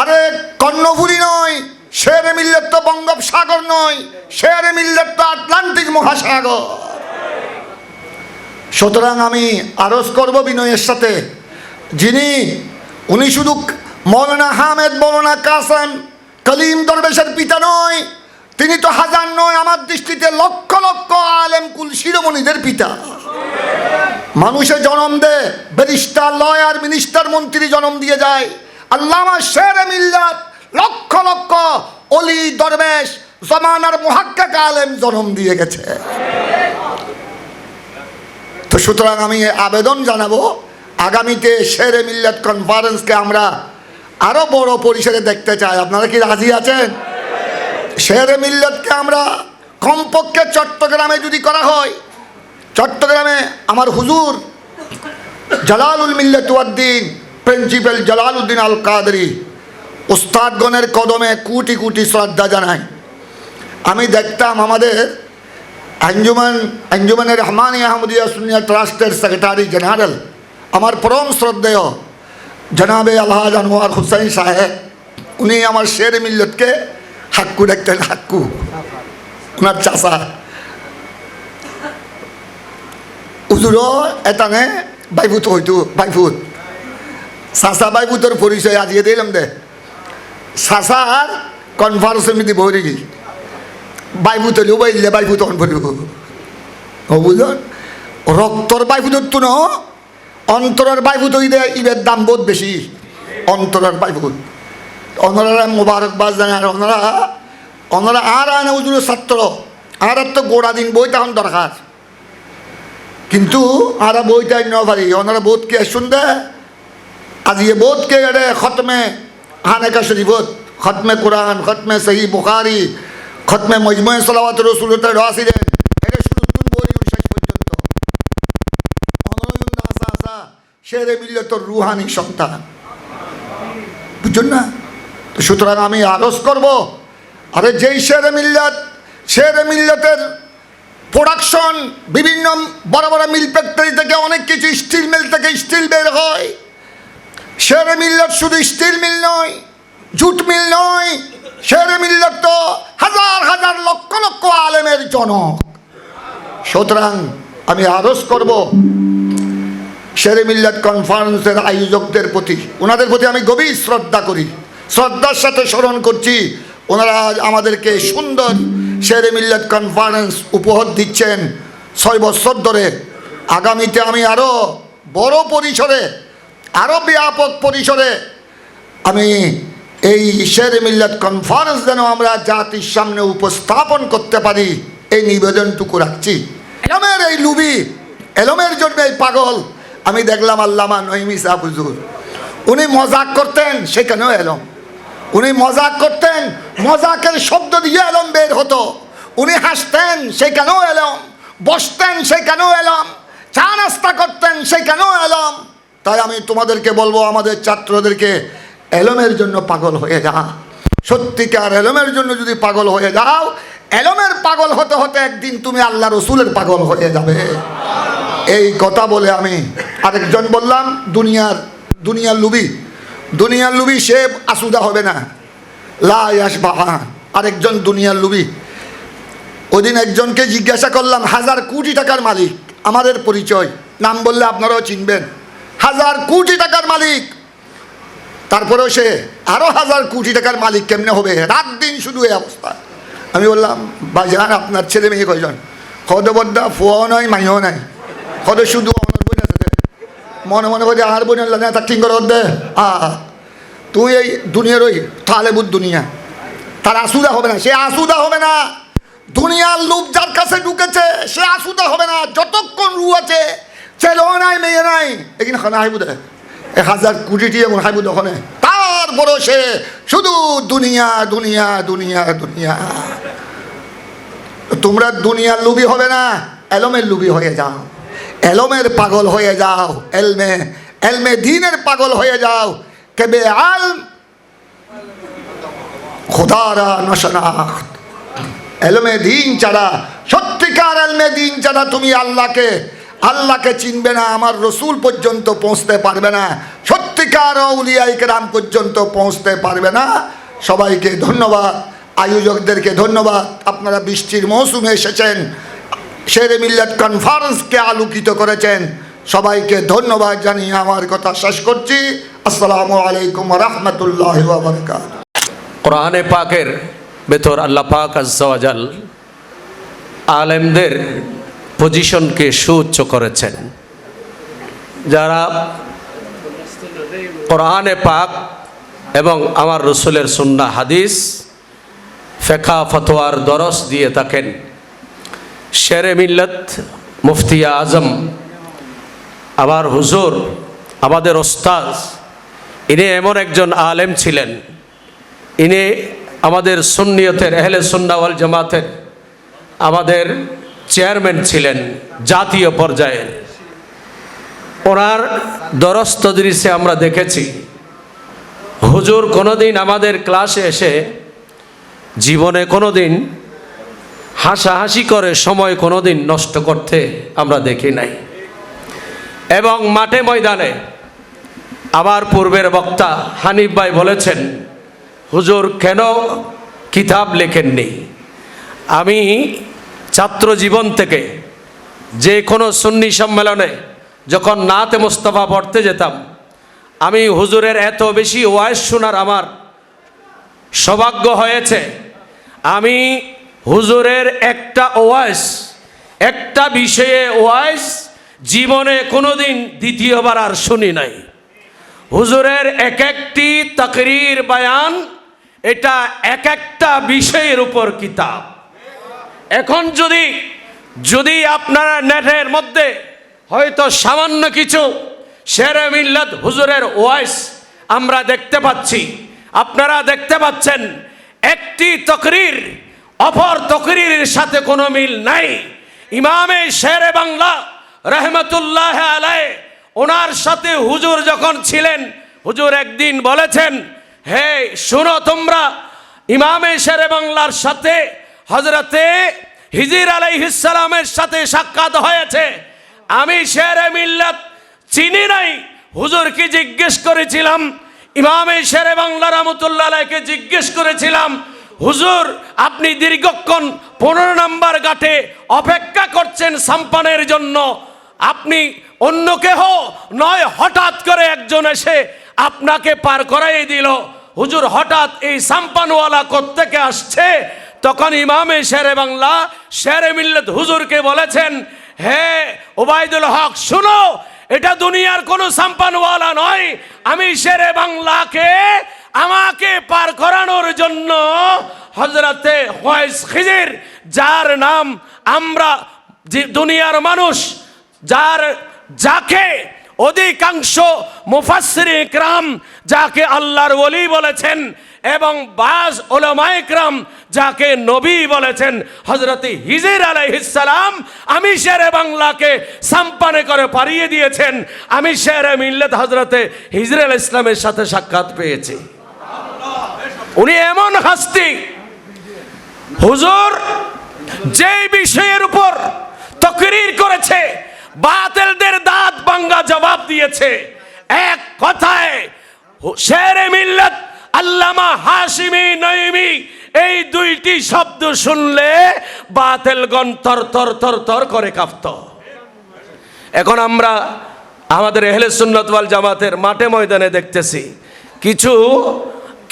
আরে কর্ণফুলী নয়, শেরে মিল্লত তো বঙ্গোপসাগর নয়, শেরে মিল্লত তো আটলান্টিক মহাসাগর। সুতরাং আমি আরজ করব বিনয়ের সাথে, উনি শুধু মৌলানা হামেদ, মৌলানা কাসেম কলিম দরবেশের পিতা নয়, তিনি তো হাজার নয়, আমার দৃষ্টিতে লক্ষ লক্ষ আলেম কুল শিরোমণিদের পিতা। মানুষে জন্ম দেয়, ব্যারিস্টার, লয়ার, মিনিস্টার, মন্ত্রী জন্ম দিয়ে যায়, আল্লামা শেরে মিল্লাত লক্ষ লক্ষ অলি দরবেশ জমানার মুহাক্কিক আলেম জন্ম দিয়ে গেছে। তো সুতরাং আমি আবেদন জানাবো, আগামীতে শেরে মিল্লাত কনফারেন্সকে আমরা আরো বড় পরিসরে দেখতে চাই। আপনারা কি রাজি আছেন? শেরে মিল্লাতকে আমরা কমপক্ষে চট্টগ্রামে যদি করা হয়, চট্টগ্রামে আমার হুজুর জালালুল মিল্লাত ওয়াদ্দিন প্রিন্সিপাল জালালউদ্দিন আল কাদরি উস্তাদগণের কদমে কোটি কোটি শ্রদ্ধা জানাই। আমি দেখতাম আমাদের আঞ্জুমানের রহমানি আহমদিয়া সুন্নিয়া ট্রাস্টের সেক্রেটারি জেনারেল, আমার পরম শ্রদ্ধেয় জনাবে আলহাজ আনোয়ার হুসাইন সাহেব, উনি আমার শেরে মিল্লতকে হাক্কু দেখতেন, হাক্কু, ওনার চাষা হুজুরও এটানে বাইভূত হইতো, বাইভূত চাষা বাইভূতের পরিচয় আজিয়ে দিলাম দে, চাষার কনফারেন্স সমিতি বই রেখি বাইভূত হলেও বাইলে বাইভূত অন পড়ব, ও বুঝলেন, রক্তর বাইভূতর তো ন, অন্তরের বাইভূত হইলে ইবের দাম বহুত বেশি, অন্তরের বাইভূত। ওনারা মোবারকবাদ জানে, আর ওনারা আর আনে হুজুরের ছাত্র, আর তো গোড়া দিন বই তখন দরকার, কিন্তু আর বইটাই ন পারি, ওনারা বোধকে শুনতে আজিয়ে বোধকে এড়ে খতমে হানেকা শরীফত, খতমে কোরআন, খতমে সহি বুখারি, খতমে মজমুয়ে সালাওয়াত রাসূলুল্লাহ রাসিলেন, এটা শুরু তুন বই শেষ পর্যন্ত অনয়ন আসা আসা শেরে মিল্লাতর রুহানি সন্তান, বুঝছেন না? তো সুতরাং আমি আরজ করব, আরে যেই শেরে মিল্লাতের প্রোডাকশন বিভিন্ন বড় বড় মিল ফ্যাক্টরি থেকে অনেক কিছু, স্টিল মিল থেকে স্টিল বের হয়, শেরে মিল্লাত শুধু স্টিল মিল নয়, জুট মিল নয়, শেরে মিল্লাত তো হাজার হাজার লক্ষ লক্ষ আলেমের জনক। সুতরাং আমি আরজ করব শেরে মিল্লাত কনফারেন্সের আয়োজকদের প্রতি, ওনাদের প্রতি আমি গভীর শ্রদ্ধা করি, শ্রদ্ধার সাথে স্মরণ করছি। ওনারা আমাদেরকে সুন্দর শেরে মিল্লাত কনফারেন্স উপহার দিচ্ছেন 6 বছর ধরে। আগামীতে আমি আরও বড় পরিসরে, আরও ব্যাপক পরিসরে আমি এই শেরে মিল্লাত কনফারেন্স যেন আমরা জাতির সামনে উপস্থাপন করতে পারি, এই নিবেদনটুকু রাখছি। এলমের এই লুবি, এলমের জন্য এই পাগল, আমি দেখলাম আল্লামা নঈমি সাহেব হুজুর, উনি মজাক করতেন, সেখানেও এলম, উনি মজাক করতেন, মজাকের শব্দ দিয়ে এলম বের হতো, উনি হাসতেন, সেখানেও এলম, বসতেন, সেখানেও এলম, চা নাস্তা করতেন, সেখানেও এলম। তাই আমি তোমাদেরকে বলবো, আমাদের ছাত্রদেরকে এলমের জন্য পাগল হয়ে যা, সত্যিকার এলমের জন্য যদি পাগল হয়ে যাও, এলমের পাগল হতে হতে একদিন তুমি আল্লাহ রসুলের পাগল হয়ে যাবে। এই কথা বলে আমি আরেকজন বললাম, দুনিয়ার লুবি সে আসুদা হবে না, লা ইয়াশবাহান, আরেকজন দুনিয়ার লুবি। ওদিন একজনকে জিজ্ঞাসা করলাম, 1000 কোটি টাকার মালিক, আমাদের পরিচয়, নাম বললে আপনারাও চিনবেন, 1000 কোটি টাকার মালিক, তারপরেও সে আরো 1000 কোটি টাকার মালিক কেমনে হবে? রাত দিন শুধু এই অবস্থা। আমি বললাম ভাইজান আপনার ছেলে মেয়ে কয়জন? কত বড্ডা ফুয়াও নাই মাইও নাই, কত শুধু আমার বোন আছে। মনে মনে করে আর বোন না তা কিং করে দে তুই এই দুনিয়ার ওই তালেবুদ দুনিয়া, তার আসুদা হবে না, সে আসুদা হবে না। দুনিয়ার লোভ যার কাছে ঢুকেছে সে আসুদা হবে না। যতক্ষণ রু আছে ছেলেও নাই মেয়ে নাই, এখানে খানা হাইবু দেয় 1000 কোটি এমন হাইবু ওখানে, তারপর সে শুধু দুনিয়া দুনিয়া দুনিয়া দুনিয়া। তোমরা দুনিয়ার লুবি হবে না, এলমের লুবি হয়ে যাও, এলমের পাগল হয়ে যাও, এলমে এলমে দিনের পাগল হয়ে যাও। কেবে আলম খোদারা নশনাখত, এলমে দিন ছাড়া, সত্যিকার এলমে দিন ছাড়া তুমি আল্লাহকে চিনবে না, আমার রসুল পর্যন্ত পৌঁছতে পারবে না, সত্যিকার আউলিয়ায়ে কেরাম পর্যন্ত পৌঁছতে পারবে না। সবাইকে ধন্যবাদ, আয়োজকদেরকে ধন্যবাদ। আপনারা বৃষ্টির মৌসুমে এসেছেন, শেরে মিল্লাত কনফারেন্সকে আলোকিত করেছেন। সবাইকে ধন্যবাদ জানিয়ে আমার কথা শেষ করছি। আসসালামু আলাইকুম ওয়া রাহমাতুল্লাহি ওয়া বারাকাতুহু। কোরআনে পাকের ভেতর আল্লাহ পাক আজ্জা ওয়া জাল আলেমদের পজিশনকে সুউচ্চ করেছেন। যারা কোরআনে পাক এবং আমার রসুলের সুন্নাহ হাদিস ফিকহ ফতোয়ার দরস দিয়ে থাকেন, শেরে মিল্লাত মুফতি আজম আমার হুজুর, আমাদের ওস্তাদ, ইনি এমন একজন আলেম ছিলেন, ইনি আমাদের সুন্নিয়তের আহলে সুন্নাহ ওয়াল জামাতের আমাদের চেয়ারম্যান ছিলেন জাতীয় পর্যায়ে। ওনার দরস তদরিসে আমরা দেখেছি হুজুর কোনোদিন আমাদের ক্লাসে এসে জীবনে কোনোদিন হাসাহাসি করে সময় কোনোদিন নষ্ট করতে আমরা দেখি নাই। এবং মাঠে ময়দানে আমার পূর্বের বক্তা হানিফ ভাই বলেছেন হুজুর কেন কিতাব লেখেননি। আমি ছাত্র জীবন থেকে যে কোনো সুন্নি সম্মেলনে যখন নাতে মুস্তাফা পড়তে যেতাম, আমি হুজুরের এত বেশি ওয়াইজ শোনার আমার সৌভাগ্য হয়েছে। আমি হুজুরের একটা ওয়াইজ, একটা বিষয়ে ওয়াইজ জীবনে কোনোদিন দ্বিতীয়বার আর শুনি নাই। হুজুরের এক একটি তাকরীর বয়ান, এটা এক একটা বিষয়ের উপর কিতাব। এখন যদি আপনারা নেটের মধ্যে হয়তো সামান্য কিছু শেরে মিল্লাত হুজুরের ওয়াইস আমরা দেখতে পাচ্ছি, আপনারা দেখতে পাচ্ছেন একটি তকরীর অপর তকরীরের সাথে কোনো মিল নাই। ইমামে শেরে বাংলা রহমতুল্লাহ আলাইহি ওনার সাথে হুজুর যখন ছিলেন, হুজুর একদিন বলেছেন, হে শুনো তোমরা, ইমামে শেরে বাংলার সাথে হযরতে হিজর আলাইহিস সালামের সাথে সাক্ষাৎ হয়েছে। আমি শেরে মিল্লাত চিনি নাই। হুজুরকে জিজ্ঞেস করেছিলাম, ইমামে শেরে বাংলা রহমতুল্লাহ আলাইহিকে জিজ্ঞেস করেছিলাম, হুজুর আপনি দীর্ঘক্ষণ 15 নম্বর ঘাটে অপেক্ষা করছেন সাম্পানের জন্য, আপনি অন্য কেহ নয়, হঠাৎ করে একজন এসে আপনাকে পার করাই দিল। হুজুর হঠাৎ এই সাম্পানওয়ালা কোত্থেকে আসছে? তখন ইমামে শেরে বাংলা শেরে মিল্লাত হুজুরকে বলেছেন, হে ওবায়দুল হক শুনো, এটা দুনিয়ার কোনো সাম্পানওয়ালা নয়, আমি শেরে বাংলাকে আমাকে পার করানোর জন্য হযরতে ওয়াইস খিজির, যার নাম আমরা দুনিয়ার মানুষ যাকে অধিকাংশ মুফাসসিরিন ইকরাম যাকে আল্লাহর ওলি বলেছেন এবং বাজ উলামায়ে ইকরাম যাকে নবী বলেছেন, হযরতে হিজর আলাইহিস সালাম আমি শেরে বাংলাকে সাম্পানে করে পারিয়ে দিয়েছেন। আমি শেরে মিল্লাত হযরতে হিজর আলাইহিস সালামের সাথে সাক্ষাৎ পেয়েছি। উনি এমন হাস্তি, হুজুর যে বিষয়ের উপর তাকরীর করেছে, বাতিলদের দাঁত ভাঙা জবাব দিয়েছে। এক কথায় শেরে মিল্লাত আল্লামা হাশিমি নঈমি, এই দুইটি শব্দ শুনলে বাতিলগণ তর তর তর তর করে কাঁপত। এখন আমরা আমাদের আহলে সুন্নাত ওয়াল জামাতের মাঠে ময়দানে দেখতেছি কিছু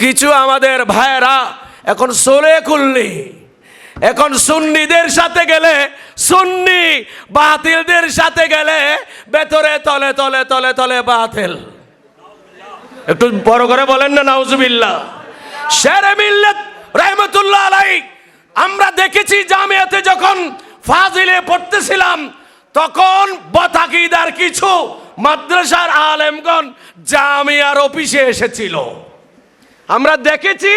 কিছু আমাদের ভাইয়েরা এখন সোলে কুল্লি, এখন সুন্নিদের সাথে গেলে সুন্নি, বাতিলদের সাথে গেলে ভেতরে তলে তলে তলে তলে বাতিল। একটু বড় করে বলেন না নাউজুবিল্লাহ। শেরে মিল্লাত রাহমাতুল্লাহ আলাইহি, আমরা দেখেছি জামিয়াতে যখন ফাজিলে পড়তেছিলাম তখন বতাকিদার কিছু মাদ্রাসার আলেমগণ জামিয়ার অফিসে এসেছিল, আমরা দেখেছি,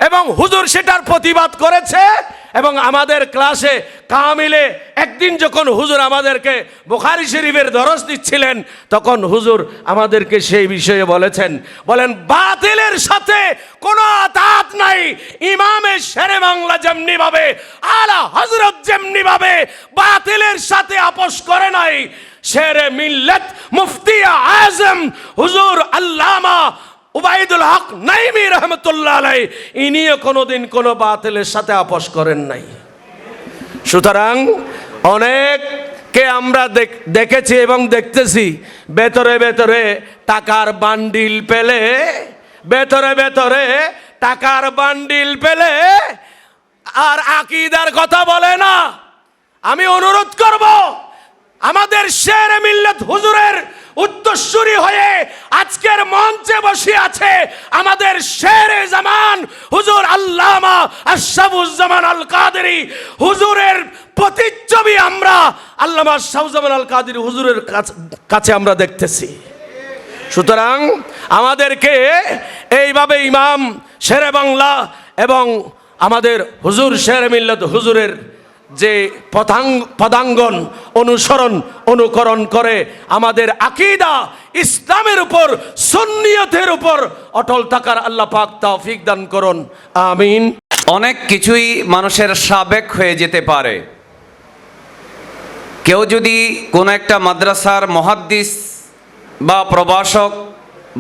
এবং হুজুর সেটার প্রতিবাদ করেছে। এবং আমাদের ক্লাসে কামিলে একদিন যখন হুজুর আমাদেরকে বুখারী শরীফের দরস দিচ্ছিলেন তখন হুজুর আমাদেরকে সেই বিষয়ে বলেন বাতিলের সাথে কোনো আতাত নাই। ইমামে শেরে বাংলা যেমনি ভাবে, আলা হযরত যেমনি ভাবে বাতিলের সাথে আপোষ করে নাই, শেরে মিল্লাত মুফতি আজম হুজুর আল্লামা উবাইদুল হক নাইমি রহমতুল্লাহ আলাইহি ইনিও কোনোদিন কোনো বাতিলের সাথে আপোষ করেন নাই। সুতরাং অনেককে আমরা দেখেছি এবং দেখতেছি ভেতরে ভেতরে টাকার বান্ডিল পেলে, ভেতরে ভেতরে টাকার বান্ডিল পেলে আর আকীদার কথা বলে না। আমি অনুরোধ করব আমাদের শেরে মিল্লাত হুজুরের উত্তরসূরি হয়ে আজকের মঞ্চে বসে আছে আমাদের শেরে জামান হুজুর আল্লামা আশরাফুজ্জামান আল কাদেরী হুজুরের প্রতিচ্ছবি আমরা আল্লামা আশরাফুজ্জামান আল কাদেরী হুজুরের কাছে আমরা দেখতেছি। সুতরাং আমাদেরকে এইভাবে ইমাম শেরে বাংলা এবং আমাদের হুজুর শেরে মিল্লাত হুজুরের যে পদাঙ্গন অনুকরণ করে আমাদের আকীদা ইসলামের উপর, সুন্নিয়তের উপর অটল থাকার আল্লাহ পাক তৌফিক দান করুন, আমিন। অনেক কিছুই মানুষের সাবেক হয়ে যেতে পারে। কেউ যদি কোনো একটা মাদ্রাসার মুহাদ্দিস বা প্রভাষক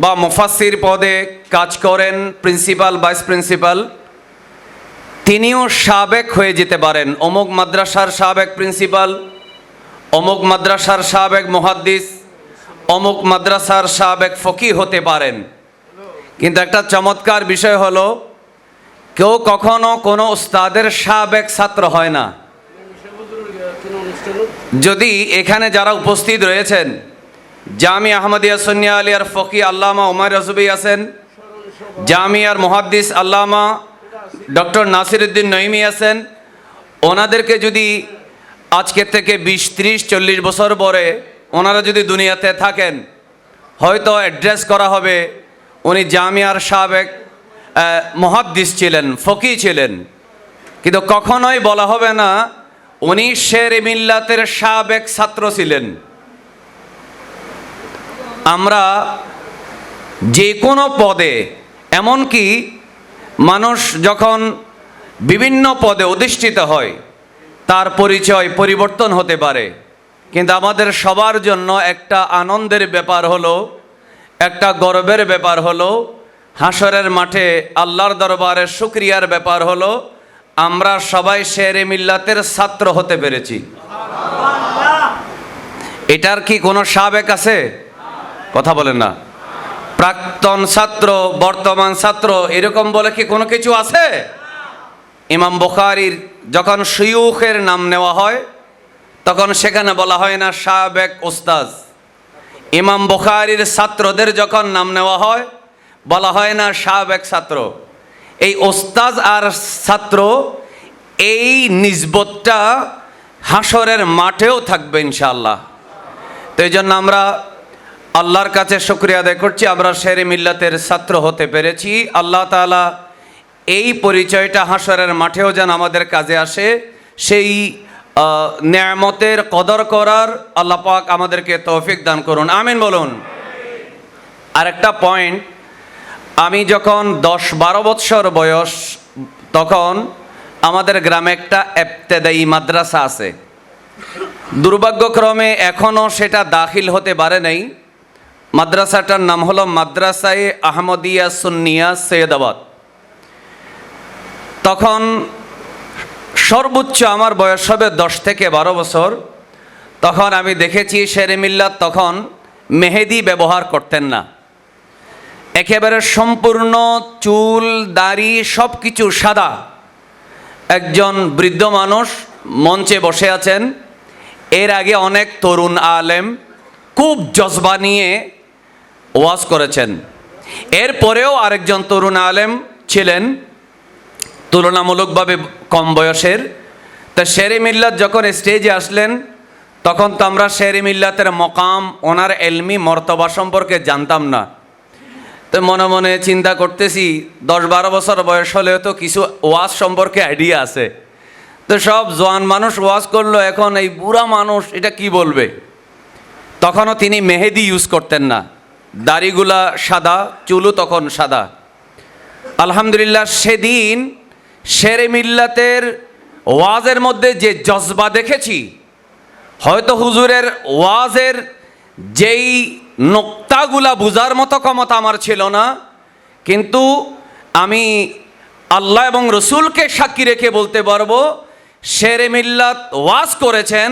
বা মুফাসসির পদে কাজ করেন, প্রিন্সিপাল, ভাইস প্রিন্সিপাল, তিনিও সাবেক হয়ে যেতে পারেন। অমুক মাদ্রাসার সাবেক প্রিন্সিপাল, অমুক মাদ্রাসার সাবেক মুহাদ্দিস, অমুক মাদ্রাসার সাবেক ফকিহ হতে পারেন। কিন্তু একটা চমৎকার বিষয় হলো কেউ কখনো কোনো উস্তাদের সাবেক ছাত্র হয় না। যদি এখানে যারা উপস্থিত রয়েছেন জামিয়া আহমদিয়া সুন্নিয়া আলিয়ার ফকিহ আল্লামা উমর রাজবি আছেন, জামিয়ার মুহাদ্দিস আল্লামা ডক্টর নাসিরউদ্দিন নঈমী আছেন, ওনাদেরকে যদি আজকের থেকে 20, 30, 40 বছর পরে ওনারা যদি দুনিয়াতে থাকেন হয়তো অ্যাড্রেস করা হবে উনি জামিয়ার সাবেক মুহাদ্দিস ছিলেন, ফকিহ ছিলেন, কিন্তু কখনোই বলা হবে না উনি শেরে মিল্লাতের সাবেক ছাত্র ছিলেন। আমরা যে কোনো পদে, এমনকি মানুষ যখন বিভিন্ন পদে অধিষ্ঠিত হয় তার পরিচয় পরিবর্তন হতে পারে, কিন্তু আমাদের সবার জন্য একটা আনন্দের ব্যাপার হলো, একটা গর্বের ব্যাপার হলো, হাসরের মাঠে আল্লাহর দরবারে শুকরিয়ার ব্যাপার হলো আমরা সবাই শেরে মিল্লাতের ছাত্র হতে পেরেছি। এটার কি কোনো সাবেক আছে? কথা বলেন না। প্রাক্তন ছাত্র, বর্তমান ছাত্র, এরকম বলে কি কোনো কিছু আছে? ইমাম বুখারীর যখন শুয়ুখের নাম নেওয়া হয় তখন সেখানে বলা হয় না সাবেক ওস্তাদ। ইমাম বুখারীর ছাত্রদের যখন নাম নেওয়া হয় বলা হয় না সাবেক ছাত্র। এই ওস্তাদ আর ছাত্র, এই নিসবতটা হাসরের মাঠেও থাকবে ইনশাআল্লাহ। তো এই জন্য আমরা আল্লাহর কাছে শুকরিয়া আদায় করছি আমরা শেরে মিল্লাতের ছাত্র হতে পেরেছি। আল্লাহ তাআলা এই পরিচয়টা হাসরের মাঠেও যেন আমাদের কাজে আসে, সেই নেয়ামতের কদর করার আল্লাহ পাক আমাদেরকে তৌফিক দান করুন, আমিন বলুন। আরেকটা পয়েন্ট, আমি যখন 10-12 বৎসর বয়স তখন আমাদের গ্রামে একটা ইবতেদায়ী মাদ্রাসা আছে। দুর্ভাগ্যক্রমে এখনও সেটা দাখিল হতে পারে নাই। মাদ্রাসাটার নাম হলো মাদ্রাসায়ে আহমদিয়া সুন্নিয়া সৈয়দাবাদ। তখন সর্বোচ্চ আমার বয়স হবে 10 থেকে 12 বছর। তখন আমি দেখেছি শেরে মিল্লাত তখন মেহেদি ব্যবহার করতেন না, একেবারে সম্পূর্ণ চুল দাড়ি সব কিছু সাদা একজন বৃদ্ধ মানুষ মঞ্চে বসে আছেন। এর আগে অনেক তরুণ আলেম খুব জজবা নিয়ে ওয়াজ করেছেন। এরপরেও আরেকজন তরুণ আলেম ছিলেন তুলনামূলকভাবে কম বয়সের। তা শেরে মিল্লাত যখন স্টেজে আসলেন তখন তো আমরা শেরে মিল্লাতের মকাম, ওনার এলমি মর্তবা সম্পর্কে জানতাম না। তো মনে মনে চিন্তা করতেছি 10-12 বছর বয়স হলেও তো কিছু ওয়াজ সম্পর্কে আইডিয়া আছে। তো সব জওয়ান মানুষ ওয়াজ করলো, এখন এই বুড়া মানুষ এটা কি বলবে। তখনও তিনি মেহেদি ইউজ করতেন না, দাড়িগুলা সাদা, চুলও তখন সাদা। আলহামদুলিল্লাহ সেদিন শেরে মিল্লাতের ওয়াজের মধ্যে যে জজবা দেখেছি, হয়তো হুজুরের ওয়াজের যেই নোক্তাগুলা বুঝার মতো ক্ষমতা আমার ছিল না, কিন্তু আমি আল্লাহ এবং রসুলকে সাক্ষী রেখে বলতে পারবো শেরে মিল্লাত ওয়াজ করেছেন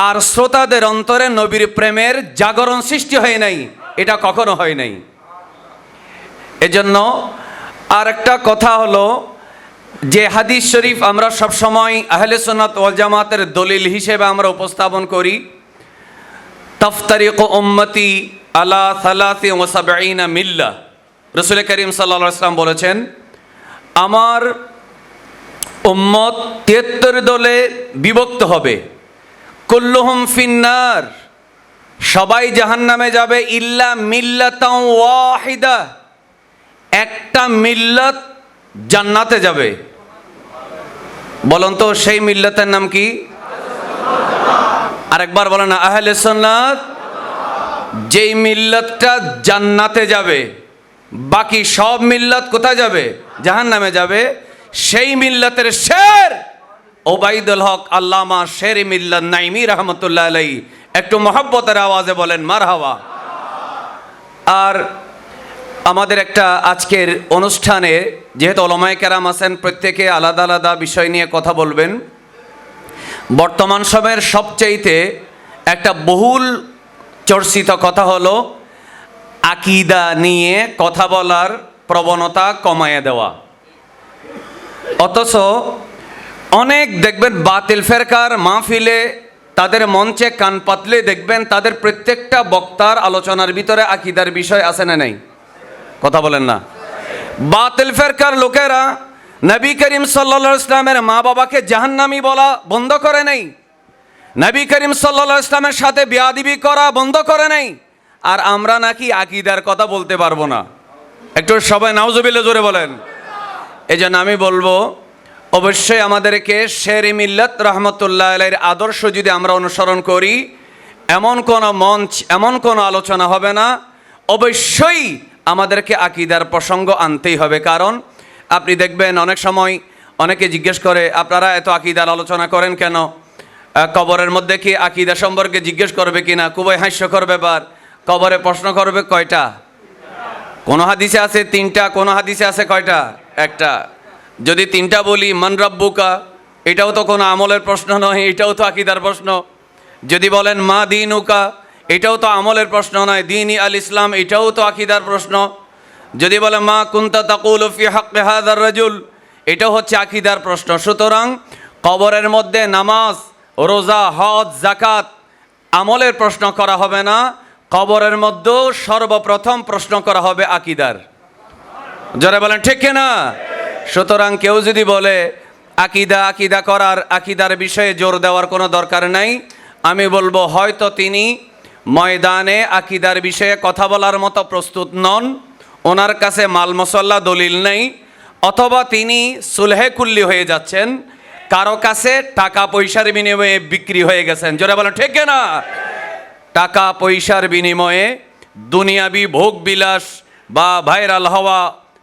আর শ্রোতাদের অন্তরে নবীর প্রেমের জাগরণ সৃষ্টি হয় নাই, এটা কখনো হয় নাই। এজন্য আর একটা কথা হলো যে হাদিস শরীফ আমরা সবসময় আহলে সুন্নাত ওয়াল জামাতের দলিল হিসেবে আমরা উপস্থাপন করি, তাফতারিকু উম্মতি আলা 73 মিল্লাহ। রাসূল করিম সাল্লাল্লাহু আলাইহি ওয়াসাল্লাম বলেছেন, আমার উম্মত 73 দলে বিভক্ত হবে। কুল্লুহুম ফিন্নার, সবাই জাহান্নামে যাবে, ইল্লা মিল্লাতান ওয়াহিদা, একটা মিল্লাত জান্নাতে যাবে। বলুন তো সেই মিল্লাতের নাম কি? আরেকবার বলেন না, আহলে সুন্নাত। যেই মিল্লাতটা জান্নাতে যাবে, বাকি সব মিল্লাত কোথায় যাবে? জাহান্নামে যাবে। সেই মিল্লাতের শের ওবাইদুল হক আল্লামা শের মিল্লাত নাইমি রহমতুল্লাহ আলাইহি একটু মহব্বতের আওয়াজে বলেন মারহাবা। আর আমাদের একটা আজকের অনুষ্ঠানে যেহেতু ওলামায়ে কেরাম আছেন, প্রত্যেকে আলাদা আলাদা বিষয় নিয়ে কথা বলবেন। বর্তমান সময়ের সবচাইতে একটা বহুল চর্চিত কথা হলো আকীদা নিয়ে কথা বলার প্রবণতা কমায় দেওয়া। অথচ অনেক দেখবেন বাতিল ফেরকার মাহফিলে তাদের মঞ্চে কান পাতলে দেখবেন তাদের প্রত্যেকটা বক্তার আলোচনার ভিতরে আকীদার বিষয় আছে না নাই? কথা বলেন না। বাতিল ফেরকার লোকেরা নবী করিম সাল্লাল্লাহু আলাইহি ওয়াসাল্লামের মা বাবাকে জাহান্নামী বলা বন্ধ করে নাই, নবী করিম সাল্লাল্লাহু আলাইহি ওয়াসাল্লামের সাথে বেয়াদবি করা বন্ধ করে নাই। আর আমরা নাকি আকীদার কথা বলতে পারবো না। একটু সবাই নাউজুবিল্লাহ জোরে বলেন। এই জন্য আমি বলবো অবশ্যই আমাদেরকে শেরে মিল্লাত রহমতুল্লাহ আলাইহির আদর্শ যদি আমরা অনুসরণ করি, এমন কোনো মঞ্চ, এমন কোনো আলোচনা হবে না, অবশ্যই আমাদেরকে আকীদার প্রসঙ্গ আনতেই হবে। কারণ আপনি দেখবেন অনেক সময় অনেকে জিজ্ঞেস করে, আপনারা এত আকীদার আলোচনা করেন কেন? কবরের মধ্যে কি আকীদা সম্পর্কে জিজ্ঞেস করবে কিনা? খুবই হাস্যকর ব্যাপার। কবরে প্রশ্ন করবে কয়টা? কোন হাদিসে আছে 3টা, কোন হাদিসে আছে কয়টা? একটা। যদি 3টা বলি মান রাব্বুকা, এটাও তো কোনো আমলের প্রশ্ন নয়, এটাও তো আকীদার প্রশ্ন। যদি বলেন মা দীনুকা, এটাও তো আমলের প্রশ্ন নয়, দীনি আল ইসলাম, এটাও তো আকীদার প্রশ্ন। যদি বলে মা কুনতা তাকুলু ফি হাক্কি হাযার রাজুল, এটাও হচ্ছে আকীদার প্রশ্ন। সুতরাং কবরের মধ্যে নামাজ, রোজা, হজ, যাকাত আমলের প্রশ্ন করা হবে না, কবরের মধ্যেও সর্বপ্রথম প্রশ্ন করা হবে আকীদার। যারা বলেন ঠিক কিনা? সুতরাং কেউ যদি বলে আকীদা করার, আকীদার বিষয়ে জোর দেওয়ার কোনো দরকার নাই, আমি বলবো হয়তো তিনি ময়দানে আকীদার বিষয়ে কথা বলার মতো প্রস্তুত নন, ওনার কাছে মাল মসল্লা দলিল নেই, অথবা তিনি সুলহে কুল্লি হয়ে যাচ্ছেন, কারো কাছে টাকা পয়সার বিনিময়ে বিক্রি হয়ে গেছেন। যারা বলেন ঠিক কিনা? টাকা পয়সার বিনিময়ে দুনিয়াবি ভোগ বিলাস বা ভাইরাল হওয়া,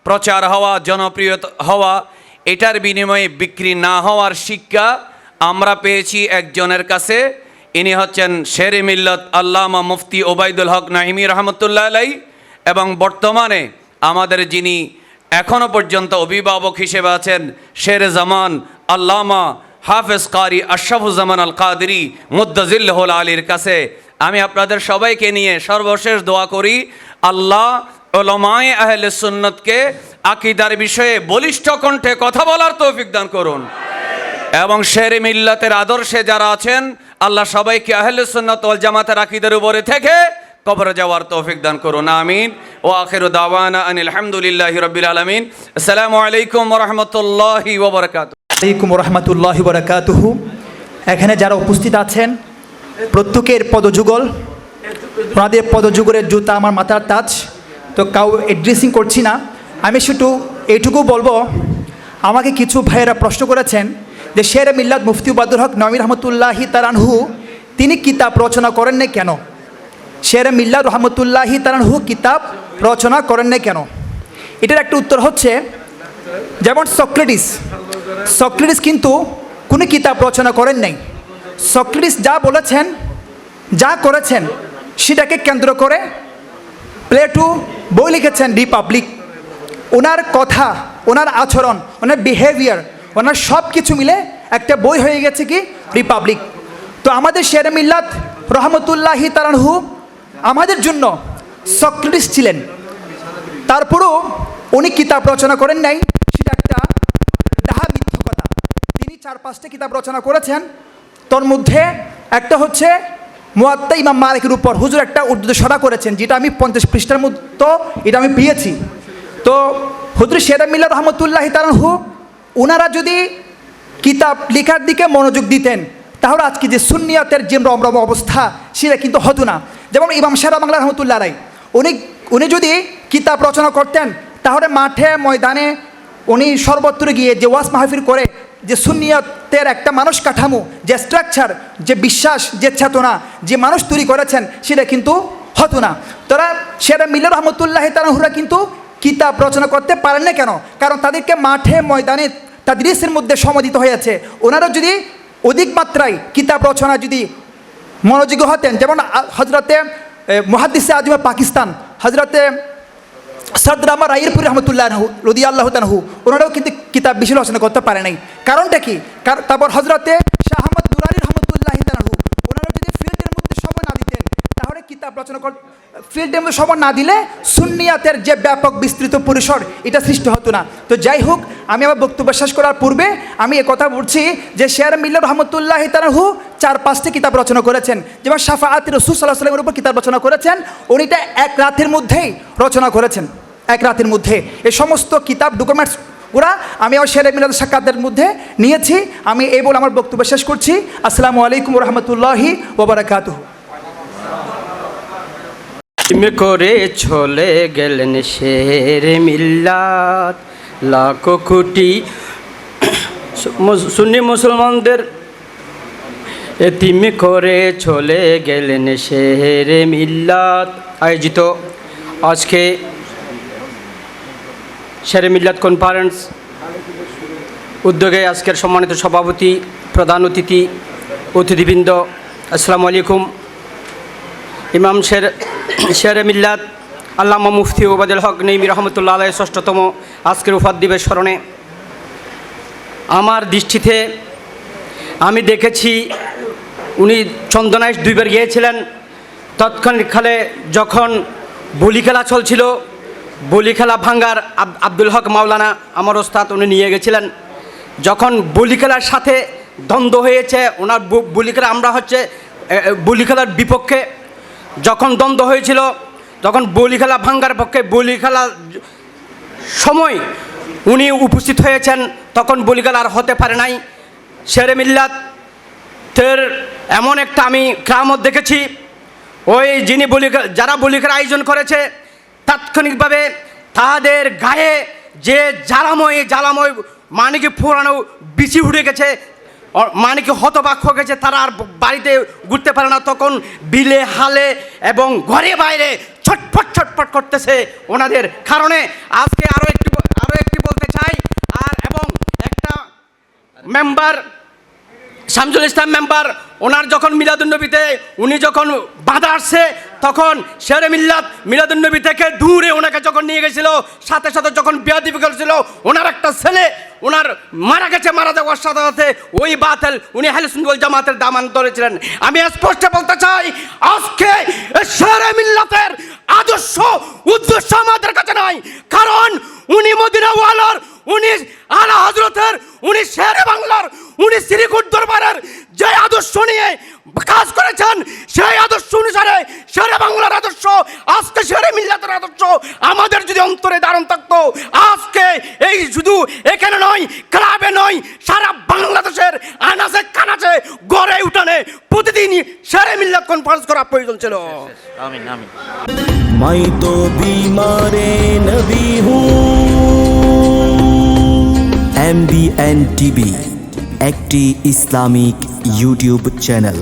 প্রচার হওয়া, জনপ্রিয় হওয়া, এটার বিনিময়ে বিক্রি না হওয়ার শিক্ষা আমরা পেয়েছি একজনের কাছে। ইনি হচ্ছেন শেরে মিল্লাত আল্লামা মুফতি ওবাইদুল হক নাইমি রহমতুল্লাহ আলাইহি, এবং বর্তমানে আমাদের যিনি এখনও পর্যন্ত অভিভাবক হিসেবে আছেন শেরে জামান আল্লামা হাফেজ কারি আশরাফুজ্জামান আল কাদরি মুদ্দাজিল্লাহুল আলীর কাছে আমি আপনাদের সবাইকে নিয়ে সর্বশেষ দোয়া করি, আল্লাহ উলামায়ে আহলে সুন্নতকে আকীদার বিষয়ে বলিষ্ঠ কণ্ঠে কথা বলার তৌফিক দান করুন এবং শেরে মিল্লাতের আদর্শে যারা আছেন আল্লাহ সবাইকে আহলে সুন্নাত ওয়াল জামাতের আকীদার উপরে থেকে কবরে যাওয়ার তৌফিক দান করুন আমিন ওয়া আখিরু দাওয়ানা আনিল হামদুলিল্লাহি রাব্বিল আলামিন আসসালামু আলাইকুম ওয়া রাহমাতুল্লাহি ওয়া বারাকাতুহু আলাইকুম রহমতুল্লাহি বারাকাতুহু। এখানে যারা উপস্থিত আছেন প্রত্যেকের পদযুগল, ওনাদের পদযুগলের জুতা আমার মাথার তাজ, তো কাউ অ্যাড্রেসিং করছি না। আমি শুধু এইটুকু বলবো, আমাকে কিছু ভাইয়েরা প্রশ্ন করেছেন যে শেরে মিল্লাত মুফতি উবায়দুল হক নবী রহমতুল্লাহি তাআলাহু তিনি কিতাব রচনা করেন না কেন? শেরে মিল্লাত রহমতুল্লাহি তাআলাহু কিতাব রচনা করেন না কেন? এটার একটা উত্তর হচ্ছে, যেমন সক্রেটিস কিন্তু কোনো কিতাব রচনা করেন নাই। সক্রেটিস যা বলেছেন, যা করেছেন সেটাকে কেন্দ্র করে প্লেটো বই লিখেছেন রিপাবলিক। ওনার কথা, ওনার আচরণ, ওনার বিহেভিয়ার, ওনার সব কিছু মিলে একটা বই হয়ে গেছে কি রিপাবলিক। তো আমাদের শেরে মিল্লাত রহমতুল্লাহি তাআলাহু আমাদের জন্য সক্রেটিস ছিলেন, তারপরও উনি কিতাব রচনা করেন নাই, সেটা একটা ডাহা মিথ্যা কথা। তিনি 4-5টা কিতাব রচনা করেছেন, তোর মধ্যে একটা হচ্ছে মুয়াত্তা ইমাম মালিকের উপর হুজুর একটা উর্দুতে সরা করেছেন, যেটা আমি 50 পৃষ্ঠার মতো এটা আমি পেয়েছি। তো হুজুর শেরে মিল্লাত রহমতুল্লাহি তাআলাহু ওনারা যদি কিতাব লেখার দিকে মনোযোগ দিতেন, তাহলে আজকে যে সুন্নিয়তের যে রমরম অবস্থা সেটা কিন্তু হতো না। যেমন ইমাম শেরা বাংলা রহমতুল্লাহ রায়, উনি যদি কিতাব রচনা করতেন, তাহলে মাঠে ময়দানে উনি সর্বত্র গিয়ে যে ওয়াজ মাহফিল করে যে সুন্নিয়তের একটা মানুষ কাঠামো, যে স্ট্রাকচার, যে বিশ্বাস, যে চেতনা, যে মানুষ তৈরি করেছেন সেটা কিন্তু হতো না। তারা শেরে মিল্লাত রহমতুল্লাহি তাআলাহুরা কিন্তু কিতাব রচনা করতে পারেন না কেন? কারণ তাদেরকে মাঠে ময়দানে তাদরিসের মধ্যে সময় দিতে হয়েছে। ওনারা যদি অধিক মাত্রায় কিতাব রচনা যদি মনোযোগী হতেন, যেমন হজরতে মুহাদ্দিসে আজম পাকিস্তান হজরতে সদর আমার রায়েরপুরি রহমতুল্লাহ রাদিয়াল্লাহু তাআলা ওনারাও কিন্তু কিতাব বেশি রচনা করতে পারে নাই। কারণটা কি? তারপর হজরতে শাহ আহমদ দুরানি রহমতুল্লাহি তাআলা ওনারা যদি ফিল্ডের মধ্যে সময় না দিতেন, তাহলে কিতাব রচনা ফিল্ডের মধ্যে সময় না দিলে সুন্নিয়াতের যে ব্যাপক বিস্তৃত পরিসর এটা সৃষ্টি হতো না। তো যাই হোক, আমি আমার বক্তব্য শেষ করার পূর্বে আমি কথা বলছি যে শেরে মিল্লাত রহমতুল্লাহি তাআলাহু 4-5টা কিতাব রচনা করেছেন। যেমন শাফাআত রাসূল সাল্লাল্লাহু আলাইহি ওয়াসাল্লামের উপর কিতাব রচনা করেছেন, উনিটা এক রাতের মধ্যেই রচনা করেছেন, এক রাতের মধ্যে। এই সমস্ত কিতাব ডকুমেন্টস ওরা আমি আমার শেরে মিল্লাত সাক্ষাতের মধ্যে নিয়েছি। আমি এই বলে আমার বক্তব্য শেষ করছি। আসসালামু আলাইকুম ওয়া রাহমাতুল্লাহি ওয়া বারাকাতুহু। করে চলে গেলেন শেরে মিল্লাত, লাখো কোটি সুন্নি মুসলমানদের এতিম করে চলে গেলেন শেরে মিল্লাত আয়োজিত আজকে শেরে মিল্লাত কনফারেন্স উদ্যোগে আজকের সম্মানিত সভাপতি, প্রধান অতিথি, অতিথিবৃন্দ, আসসালামু আলাইকুম। ইমাম শেরে মিল্লাত আল্লামা মুফতি উবায়দুল হক নঈমী রহমতুল্লাহ আলাইহির ৬ষ্ঠতম আজকের ওফাত দিবস স্মরণে আমার দৃষ্টিতে আমি দেখেছি উনি চন্দনাইশ 2বার গিয়েছিলেন। তৎক্ষণিককালে যখন বলি খেলা চলছিল, বলি খেলা ভাঙ্গার আব্দুল হক মাওলানা আমার ওস্তাদ উনি নিয়ে গেছিলেন। যখন বলি খেলার সাথে দ্বন্দ্ব হয়েছে, ওনার বলি খেলা আমরা হচ্ছে বলি খেলার বিপক্ষে, যখন দ্বন্দ্ব হয়েছিল, তখন বলি খেলা ভাঙ্গার পক্ষে বলি খেলার সময় উনি উপস্থিত হয়েছেন, তখন বলি খেলা আর হতে পারে নাই। শেরে মিল্লাতের এমন একটা আমি ক্রামত দেখেছি, ওই যিনি যারা বলি খেলা আয়োজন করেছে তাৎক্ষণিকভাবে তাদের গায়ে যে জ্বালাময় মানে কি পুরানো বিচি উঠে গেছে, মানে কি হতবাক হয়ে গেছে, তারা আর বাড়িতে ঘুরতে পারে না। তখন বিলে হালে এবং ঘরে বাইরে ছটফট করতেছে ওনাদের কারণে। আজকে আরও একটি বলতে চাই, আর এবং একটা মেম্বার শামসুল ইসলাম মেম্বার, ওনার যখন মিলাদুন্নবীতে উনি যখন বাধা আসছে তখন শেরে মিল্লাত মিলাদুন্নবী থেকে দূরে ওনাকে যখন নিয়ে গেছিল, সাথে সাথে যখন বেয়াদবি করেছিল, ওনার একটা ছেলে ওনার মারা গেছে, মারা যাওয়ার সাথে সাথে ওই বাতিল উনি আহলে সুন্নাত ওয়াল জামাতের দামান ধরেছিলেন। আমি স্পষ্ট বলতে চাই, আজকে শেরে মিল্লাতের আদর্শ উদ্দেশ্য আমাদের কাছে নাই, কারণ উনি মদিনাওয়ালার, উনি আলা হযরতের, উনি শেরে বাংলার, উনি শ্রীকুট দরবারের যে আদর্শ নিয়ে কাজ করেছেন, সেই আদর্শ অনুসারে শেরে বাংলার আদর্শ, আজকে শেরে মিল্লাতের আদর্শ আমাদের যদি অন্তরে ধারণ থাকতো, আজকে এই শুধু এখানে নয়, ক্লাবে নয়, সারা বাংলাদেশের আনাচে কানাচে গড়ে উঠানে প্রতিদিন শেরে মিল্লাত কনফারেন্স করা প্রয়োজন ছিল। আমিন আমিন। मैं तो बीमार नबी हूँ। MBN TV একটি ইসলামিক ইউটিউব চ্যানেল।